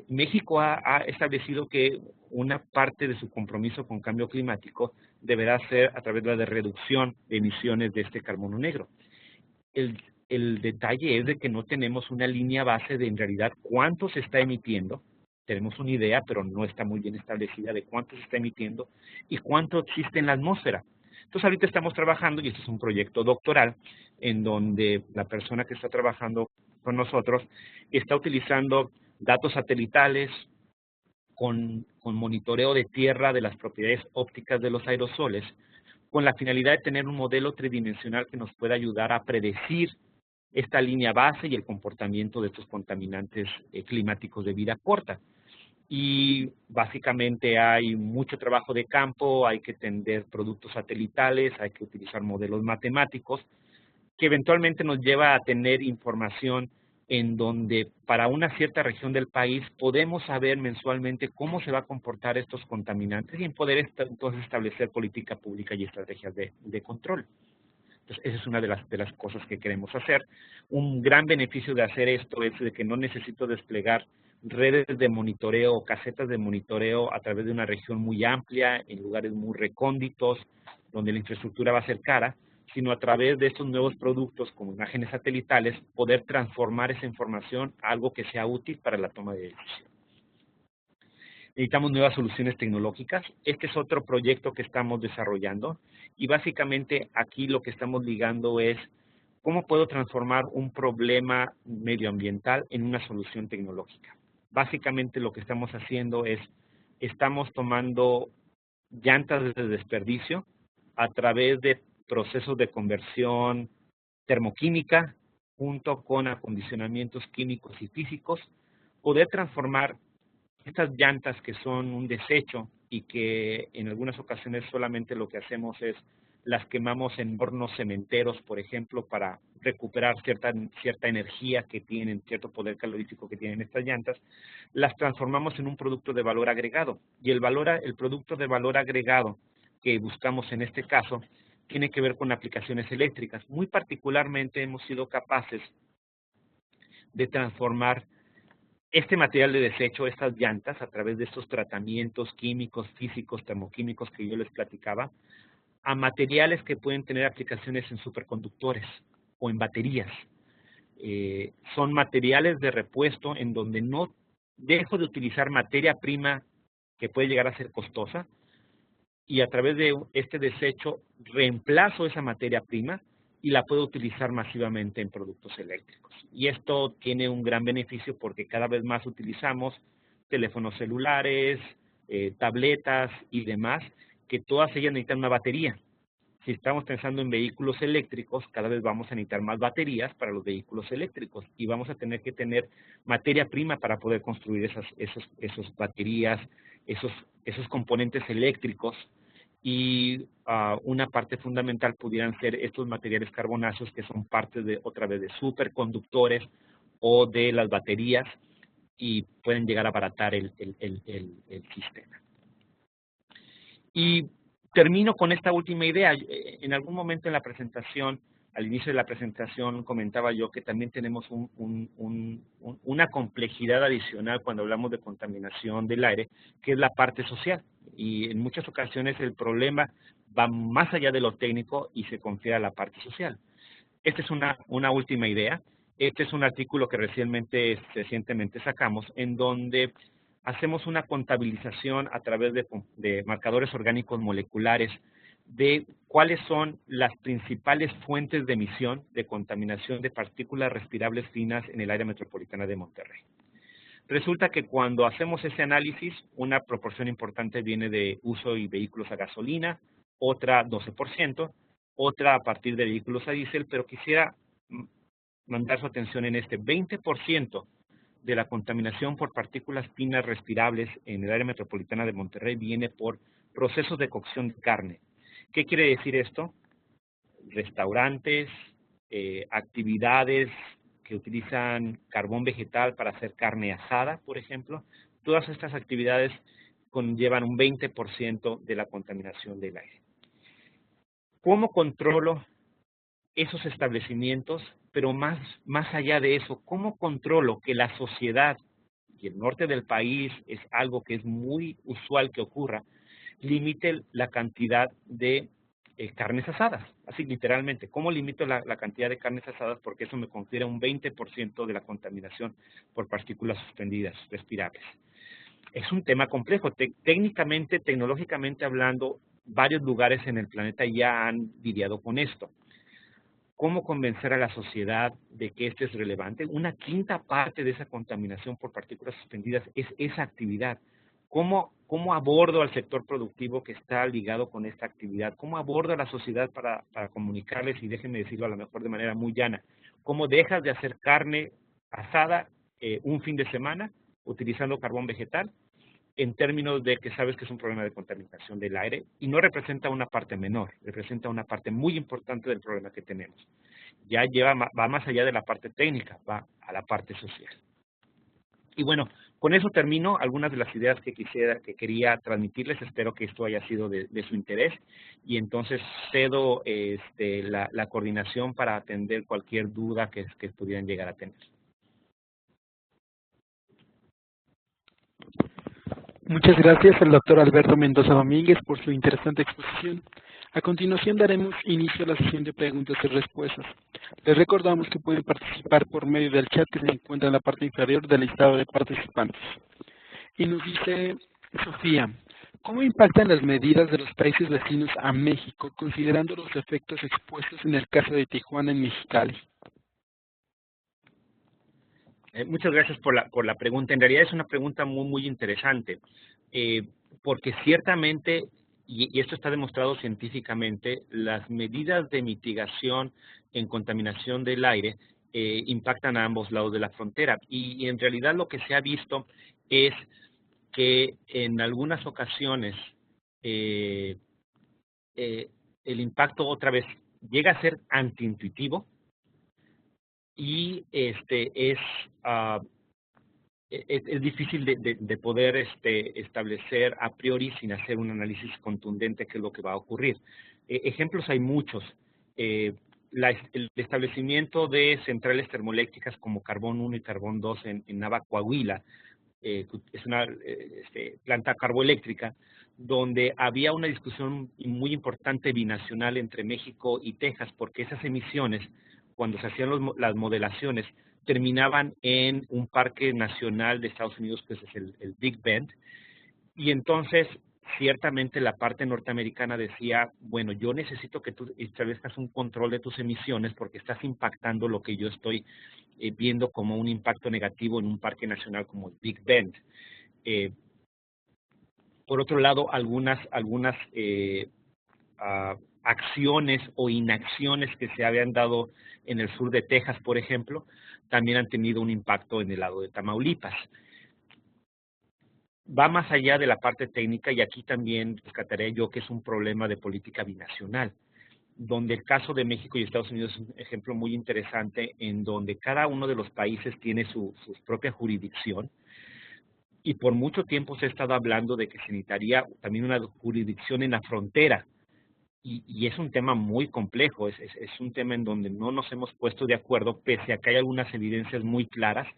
México ha establecido que una parte de su compromiso con cambio climático deberá ser a través de la reducción de emisiones de este carbono negro. El detalle es de que no tenemos una línea base de en realidad cuánto se está emitiendo. Tenemos una idea, pero no está muy bien establecida de cuánto se está emitiendo y cuánto existe en la atmósfera. Entonces, ahorita estamos trabajando, y este es un proyecto doctoral, en donde la persona que está trabajando con nosotros está utilizando datos satelitales con monitoreo de tierra de las propiedades ópticas de los aerosoles, con la finalidad de tener un modelo tridimensional que nos pueda ayudar a predecir esta línea base y el comportamiento de estos contaminantes climáticos de vida corta. Y básicamente hay mucho trabajo de campo, hay que tender productos satelitales, hay que utilizar modelos matemáticos, que eventualmente nos lleva a tener información en donde para una cierta región del país podemos saber mensualmente cómo se va a comportar estos contaminantes y en poder entonces establecer política pública y estrategias de control. Entonces, esa es una de las cosas que queremos hacer. Un gran beneficio de hacer esto es de que no necesito desplegar redes de monitoreo o casetas de monitoreo a través de una región muy amplia, en lugares muy recónditos, donde la infraestructura va a ser cara, sino a través de estos nuevos productos como imágenes satelitales, poder transformar esa información a algo que sea útil para la toma de decisión. Necesitamos nuevas soluciones tecnológicas. Este es otro proyecto que estamos desarrollando y básicamente aquí lo que estamos ligando es cómo puedo transformar un problema medioambiental en una solución tecnológica. Básicamente lo que estamos haciendo es, estamos tomando llantas de desperdicio a través de procesos de conversión termoquímica junto con acondicionamientos químicos y físicos, poder transformar estas llantas que son un desecho y que en algunas ocasiones solamente lo que hacemos es las quemamos en hornos cementeros, por ejemplo, para recuperar cierta energía que tienen, cierto poder calorífico que tienen estas llantas, las transformamos en un producto de valor agregado. Y el producto de valor agregado que buscamos en este caso tiene que ver con aplicaciones eléctricas. Muy particularmente hemos sido capaces de transformar este material de desecho, estas llantas, a través de estos tratamientos químicos, físicos, termoquímicos que yo les platicaba, a materiales que pueden tener aplicaciones en superconductores o en baterías. Son materiales de repuesto en donde no dejo de utilizar materia prima que puede llegar a ser costosa y a través de este desecho reemplazo esa materia prima y la puedo utilizar masivamente en productos eléctricos. Y esto tiene un gran beneficio porque cada vez más utilizamos teléfonos celulares, tabletas y demás, que todas ellas necesitan una batería. Si estamos pensando en vehículos eléctricos, cada vez vamos a necesitar más baterías para los vehículos eléctricos y vamos a tener que tener materia prima para poder construir esas baterías, esos componentes eléctricos. Y una parte fundamental pudieran ser estos materiales carbonáceos que son parte de, otra vez, de superconductores o de las baterías y pueden llegar a abaratar el sistema. Y termino con esta última idea. En algún momento en la presentación, al inicio de la presentación, comentaba yo que también tenemos una complejidad adicional cuando hablamos de contaminación del aire, que es la parte social. Y en muchas ocasiones el problema va más allá de lo técnico y se confiere a la parte social. Esta es una última idea. Este es un artículo que recientemente sacamos, en donde hacemos una contabilización a través de marcadores orgánicos moleculares de cuáles son las principales fuentes de emisión de contaminación de partículas respirables finas en el área metropolitana de Monterrey. Resulta que cuando hacemos ese análisis, una proporción importante viene de uso y vehículos a gasolina, otra 12%, otra a partir de vehículos a diésel, pero quisiera mandar su atención en este 20% de la contaminación por partículas finas respirables en el área metropolitana de Monterrey viene por procesos de cocción de carne. ¿Qué quiere decir esto? Restaurantes, actividades que utilizan carbón vegetal para hacer carne asada, por ejemplo. Todas estas actividades conllevan un 20% de la contaminación del aire. ¿Cómo controlo esos establecimientos? Pero más allá de eso, ¿cómo controlo que la sociedad, y el norte del país es algo que es muy usual que ocurra, limite la cantidad de carnes asadas? Así literalmente, ¿cómo limito la cantidad de carnes asadas? Porque eso me confiere un 20% de la contaminación por partículas suspendidas respirables. Es un tema complejo. Técnicamente, tecnológicamente hablando, varios lugares en el planeta ya han lidiado con esto. ¿Cómo convencer a la sociedad de que esto es relevante? Una quinta parte de esa contaminación por partículas suspendidas es esa actividad. ¿Cómo abordo al sector productivo que está ligado con esta actividad? ¿Cómo abordo a la sociedad para comunicarles? Y déjenme decirlo a lo mejor de manera muy llana. ¿Cómo dejas de hacer carne asada un fin de semana utilizando carbón vegetal? En términos de que sabes que es un problema de contaminación del aire y no representa una parte menor, representa una parte muy importante del problema que tenemos. Ya va más allá de la parte técnica, va a la parte social. Y bueno, con eso termino algunas de las ideas que quería transmitirles. Espero que esto haya sido de su interés y entonces cedo la coordinación para atender cualquier duda que pudieran llegar a tener. Muchas gracias al doctor Alberto Mendoza Domínguez por su interesante exposición. A continuación daremos inicio a la sesión de preguntas y respuestas. Les recordamos que pueden participar por medio del chat que se encuentra en la parte inferior del listado de participantes. Y nos dice Sofía, ¿cómo impactan las medidas de los países vecinos a México, considerando los efectos expuestos en el caso de Tijuana y Mexicali? Muchas gracias por la pregunta. En realidad es una pregunta muy interesante, porque ciertamente, y esto está demostrado científicamente, las medidas de mitigación en contaminación del aire impactan a ambos lados de la frontera. Y en realidad lo que se ha visto es que en algunas ocasiones el impacto otra vez llega a ser antiintuitivo y es difícil de poder establecer a priori sin hacer un análisis contundente qué es lo que va a ocurrir. Ejemplos hay muchos. El establecimiento de centrales termoeléctricas como Carbón 1 y Carbón 2 en Nava, Coahuila, es una planta carboeléctrica, donde había una discusión muy importante binacional entre México y Texas, porque esas emisiones, cuando se hacían las modelaciones, terminaban en un parque nacional de Estados Unidos, que es el Big Bend, y entonces ciertamente la parte norteamericana decía, bueno, yo necesito que tú establezcas un control de tus emisiones porque estás impactando lo que yo estoy viendo como un impacto negativo en un parque nacional como el Big Bend. Por otro lado, algunas acciones o inacciones que se habían dado en el sur de Texas, por ejemplo, también han tenido un impacto en el lado de Tamaulipas. Va más allá de la parte técnica y aquí también rescataré yo que es un problema de política binacional, donde el caso de México y Estados Unidos es un ejemplo muy interesante en donde cada uno de los países tiene su propia jurisdicción y por mucho tiempo se ha estado hablando de que se necesitaría también una jurisdicción en la frontera. Y es un tema muy complejo, es un tema en donde no nos hemos puesto de acuerdo, pese a que hay algunas evidencias muy claras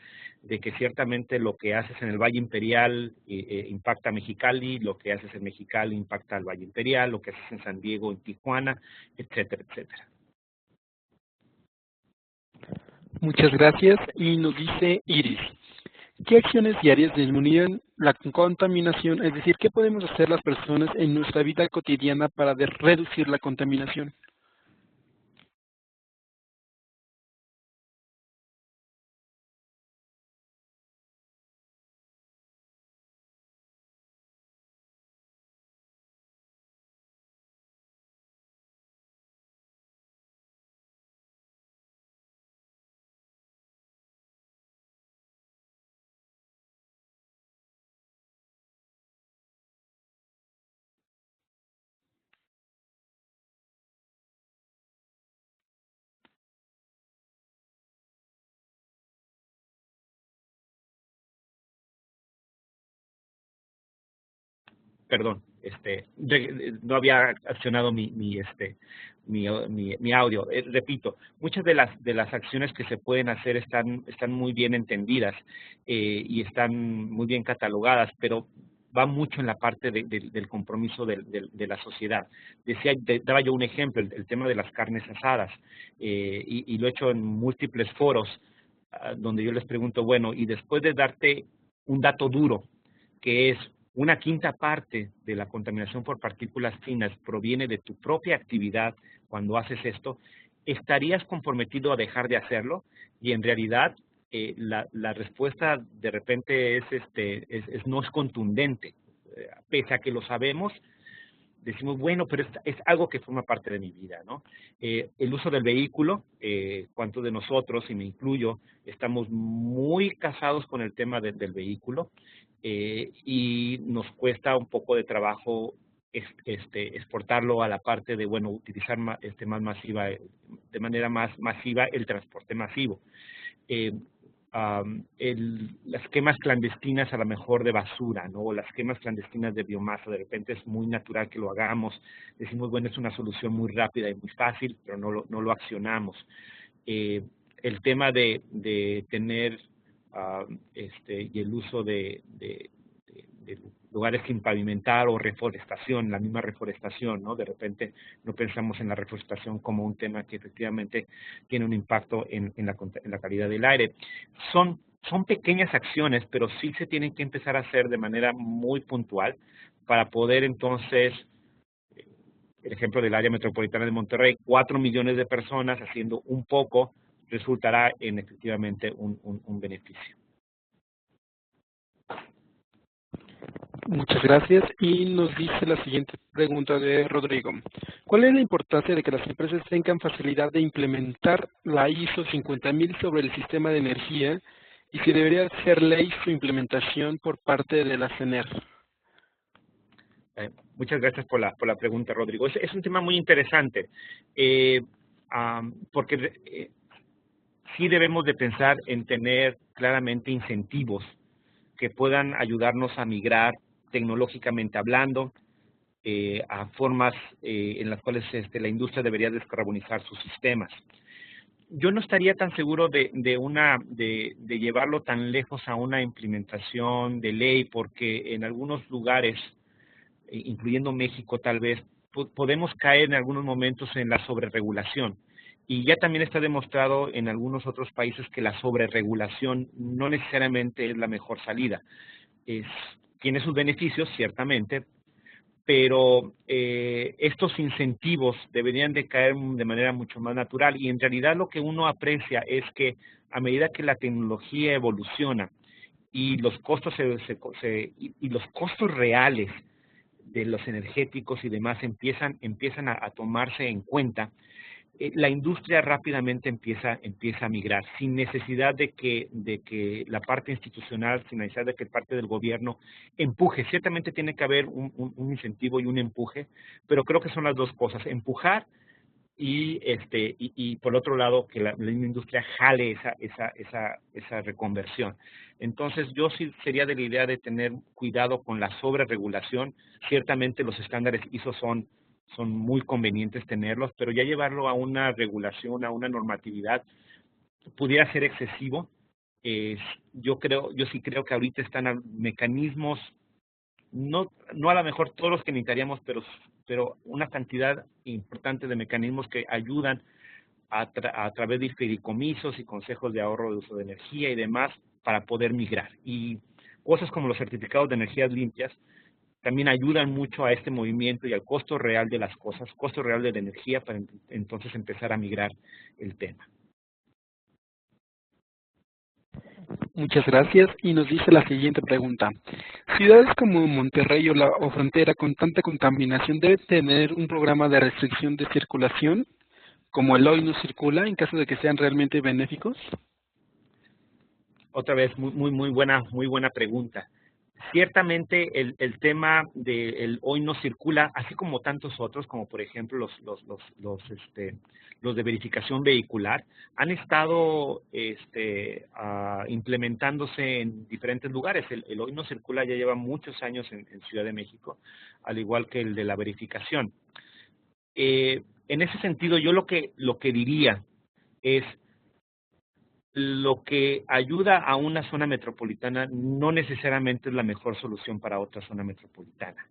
de que ciertamente lo que haces en el Valle Imperial impacta a Mexicali, lo que haces en Mexicali impacta al Valle Imperial, lo que haces en San Diego, en Tijuana, etcétera, etcétera. Muchas gracias. Y nos dice Iris, ¿qué acciones diarias disminuyen la contaminación? Es decir, ¿qué podemos hacer las personas en nuestra vida cotidiana para reducir la contaminación? Perdón, no había accionado mi audio. Repito, muchas de las acciones que se pueden hacer están muy bien entendidas y están muy bien catalogadas, pero va mucho en la parte del compromiso de la sociedad. Daba yo un ejemplo, el tema de las carnes asadas, y lo he hecho en múltiples foros donde yo les pregunto, bueno, y después de darte un dato duro, que es una quinta parte de la contaminación por partículas finas proviene de tu propia actividad cuando haces esto, ¿estarías comprometido a dejar de hacerlo? Y en realidad la respuesta de repente no es contundente. Pese a que lo sabemos, decimos, bueno, pero es algo que forma parte de mi vida, ¿no? El uso del vehículo, cuántos de nosotros, y me incluyo, estamos muy casados con el tema del vehículo y nos cuesta un poco de trabajo exportarlo a la parte de, bueno, utilizar más masiva, de manera más masiva el transporte masivo. Las quemas clandestinas a lo mejor de basura, ¿no? O las quemas clandestinas de biomasa, de repente es muy natural que lo hagamos. Decimos, bueno, es una solución muy rápida y muy fácil, pero no lo accionamos. El tema de tener y el uso de de lugares sin pavimentar o reforestación, la misma reforestación, ¿no? De repente no pensamos en la reforestación como un tema que efectivamente tiene un impacto en la calidad del aire. Son pequeñas acciones, pero sí se tienen que empezar a hacer de manera muy puntual para poder entonces, el ejemplo del área metropolitana de Monterrey, 4 millones de personas haciendo un poco resultará en efectivamente un beneficio. Muchas gracias. Y nos dice la siguiente pregunta de Rodrigo. ¿Cuál es la importancia de que las empresas tengan facilidad de implementar la ISO 50000 sobre el sistema de energía y si debería ser ley su implementación por parte de la CENER? Muchas gracias por la pregunta, Rodrigo. Es un tema muy interesante, porque sí debemos de pensar en tener claramente incentivos que puedan ayudarnos a migrar tecnológicamente hablando, a formas en las cuales la industria debería descarbonizar sus sistemas. Yo no estaría tan seguro de llevarlo tan lejos a una implementación de ley, porque en algunos lugares, incluyendo México tal vez, podemos caer en algunos momentos en la sobreregulación. Y ya también está demostrado en algunos otros países que la sobreregulación no necesariamente es la mejor salida. Tiene sus beneficios, ciertamente, pero estos incentivos deberían de caer de manera mucho más natural. Y en realidad lo que uno aprecia es que a medida que la tecnología evoluciona y los costos y los costos reales de los energéticos y demás empiezan a tomarse en cuenta, la industria rápidamente empieza a migrar, sin necesidad de que la parte institucional, sin necesidad de que parte del gobierno empuje. Ciertamente tiene que haber un incentivo y un empuje, pero creo que son las dos cosas, empujar y por otro lado que la industria jale esa reconversión. Entonces yo sí sería de la idea de tener cuidado con la sobreregulación. Ciertamente los estándares ISO son muy convenientes tenerlos, pero ya llevarlo a una regulación, a una normatividad, pudiera ser excesivo. Yo sí creo que ahorita están mecanismos, no a lo mejor todos los que necesitaríamos, pero una cantidad importante de mecanismos que ayudan a través de fideicomisos y consejos de ahorro de uso de energía y demás para poder migrar. Y cosas como los certificados de energías limpias también ayudan mucho a este movimiento y al costo real de las cosas, costo real de la energía, para entonces empezar a migrar el tema. Muchas gracias. Y nos dice la siguiente pregunta. ¿Ciudades como Monterrey o Frontera con tanta contaminación deben tener un programa de restricción de circulación, como el Hoy No Circula, en caso de que sean realmente benéficos? Otra vez, muy buena pregunta. Ciertamente el tema del Hoy No Circula, así como tantos otros, como por ejemplo los de verificación vehicular, han estado implementándose en diferentes lugares. El Hoy No Circula ya lleva muchos años en Ciudad de México, al igual que el de la verificación. En ese sentido, yo lo que diría es, lo que ayuda a una zona metropolitana no necesariamente es la mejor solución para otra zona metropolitana,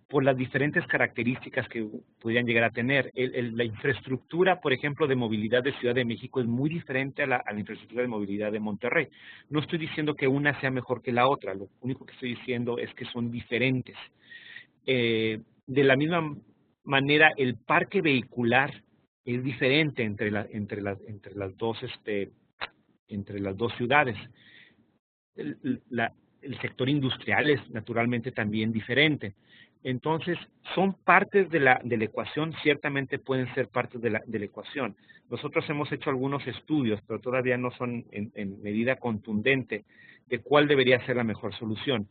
por las diferentes características que pudieran llegar a tener. La infraestructura, por ejemplo, de movilidad de Ciudad de México es muy diferente a la infraestructura de movilidad de Monterrey. No estoy diciendo que una sea mejor que la otra, lo único que estoy diciendo es que son diferentes. De la misma manera, el parque vehicular es diferente entre las dos ciudades. El sector industrial es naturalmente también diferente. Entonces, son partes de la ecuación, ciertamente pueden ser partes de la ecuación. Nosotros hemos hecho algunos estudios, pero todavía no son en medida contundente de cuál debería ser la mejor solución.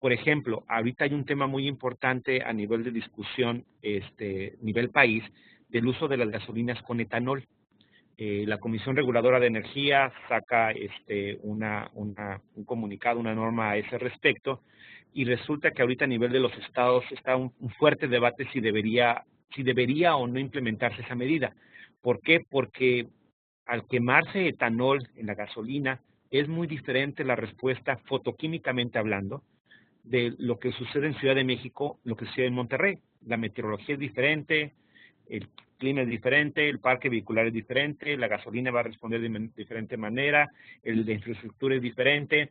Por ejemplo, ahorita hay un tema muy importante a nivel de discusión, nivel país, del uso de las gasolinas con etanol. La Comisión Reguladora de Energía saca un comunicado, una norma a ese respecto, y resulta que ahorita a nivel de los estados está un fuerte debate si debería o no implementarse esa medida. ¿Por qué? Porque al quemarse etanol en la gasolina es muy diferente la respuesta fotoquímicamente hablando de lo que sucede en Ciudad de México, lo que sucede en Monterrey. La meteorología es diferente, el clima es diferente, el parque vehicular es diferente, la gasolina va a responder de diferente manera, la infraestructura es diferente,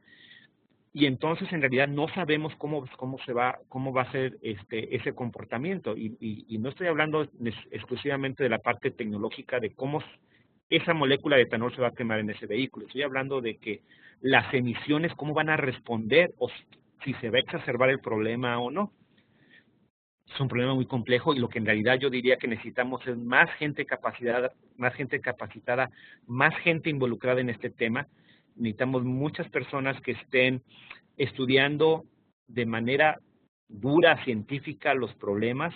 y entonces en realidad no sabemos cómo va a ser ese comportamiento. Y no estoy hablando exclusivamente de la parte tecnológica de cómo esa molécula de etanol se va a quemar en ese vehículo. Estoy hablando de que las emisiones, cómo van a responder, o si se va a exacerbar el problema o no. Es un problema muy complejo, y lo que en realidad yo diría que necesitamos es más gente capacitada, más gente involucrada en este tema. Necesitamos muchas personas que estén estudiando de manera dura, científica, los problemas,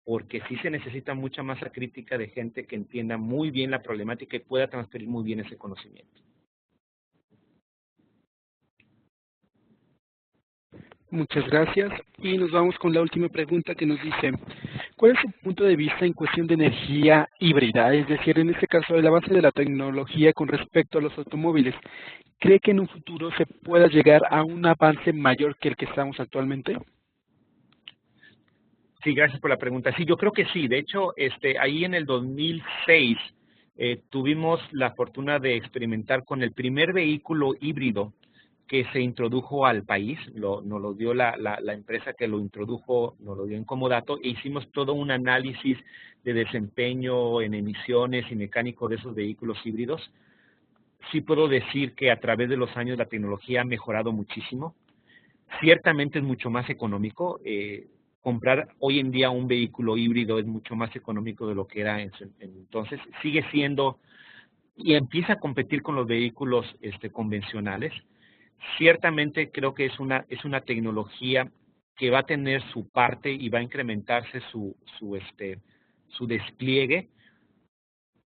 porque sí se necesita mucha masa crítica de gente que entienda muy bien la problemática y pueda transferir muy bien ese conocimiento. Muchas gracias. Y nos vamos con la última pregunta que nos dice, ¿cuál es su punto de vista en cuestión de energía híbrida? Es decir, en este caso, el avance de la tecnología con respecto a los automóviles. ¿Cree que en un futuro se pueda llegar a un avance mayor que el que estamos actualmente? Sí, gracias por la pregunta. Sí, yo creo que sí. De hecho, ahí en el 2006 tuvimos la fortuna de experimentar con el primer vehículo híbrido que se introdujo al país. Nos lo dio la empresa que lo introdujo, nos lo dio en Comodato, e hicimos todo un análisis de desempeño en emisiones y mecánico de esos vehículos híbridos. Sí puedo decir que a través de los años la tecnología ha mejorado muchísimo. Ciertamente es mucho más económico. Comprar hoy en día un vehículo híbrido es mucho más económico de lo que era entonces. Sigue siendo y empieza a competir con los vehículos convencionales. Ciertamente creo que es una tecnología que va a tener su parte y va a incrementarse su despliegue,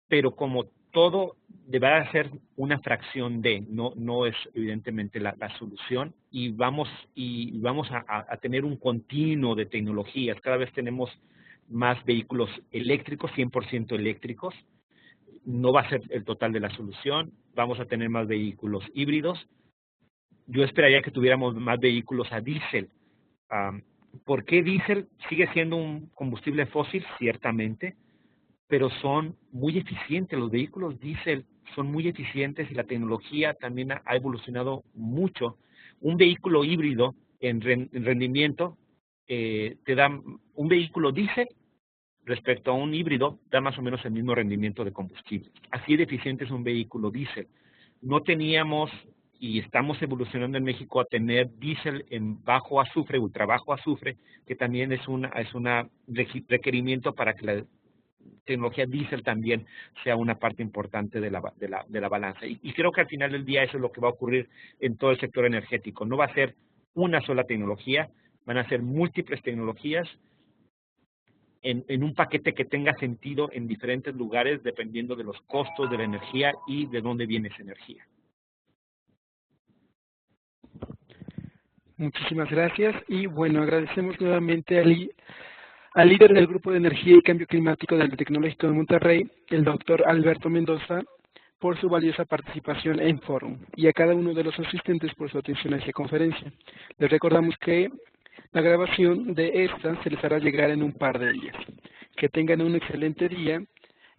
pero como todo deberá ser una fracción de, no es evidentemente la solución, y vamos a tener un continuo de tecnologías. Cada vez tenemos más vehículos eléctricos, 100% eléctricos. No va a ser el total de la solución. Vamos a tener más vehículos híbridos. Yo esperaría que tuviéramos más vehículos a diésel. ¿Por qué diésel? Sigue siendo un combustible fósil, ciertamente, pero son muy eficientes. Los vehículos diésel son muy eficientes y la tecnología también ha evolucionado mucho. Un vehículo híbrido en rendimiento te da un vehículo diésel respecto a un híbrido, da más o menos el mismo rendimiento de combustible. Así de eficiente es un vehículo diésel. No teníamos, y estamos evolucionando en México a tener diésel en bajo azufre, ultra bajo azufre, que también es un requerimiento para que la tecnología diésel también sea una parte importante de la balanza. Y creo que al final del día eso es lo que va a ocurrir en todo el sector energético. No va a ser una sola tecnología, van a ser múltiples tecnologías en un paquete que tenga sentido en diferentes lugares dependiendo de los costos de la energía y de dónde viene esa energía. Muchísimas gracias. Y bueno, agradecemos nuevamente al líder del Grupo de Energía y Cambio Climático del Tecnológico de Monterrey, el doctor Alberto Mendoza, por su valiosa participación en Fórum, y a cada uno de los asistentes por su atención a esta conferencia. Les recordamos que la grabación de esta se les hará llegar en un par de días. Que tengan un excelente día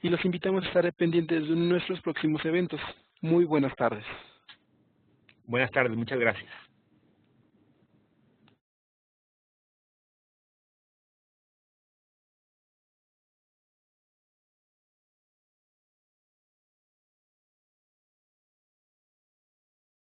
y los invitamos a estar pendientes de nuestros próximos eventos. Muy buenas tardes. Buenas tardes, muchas gracias.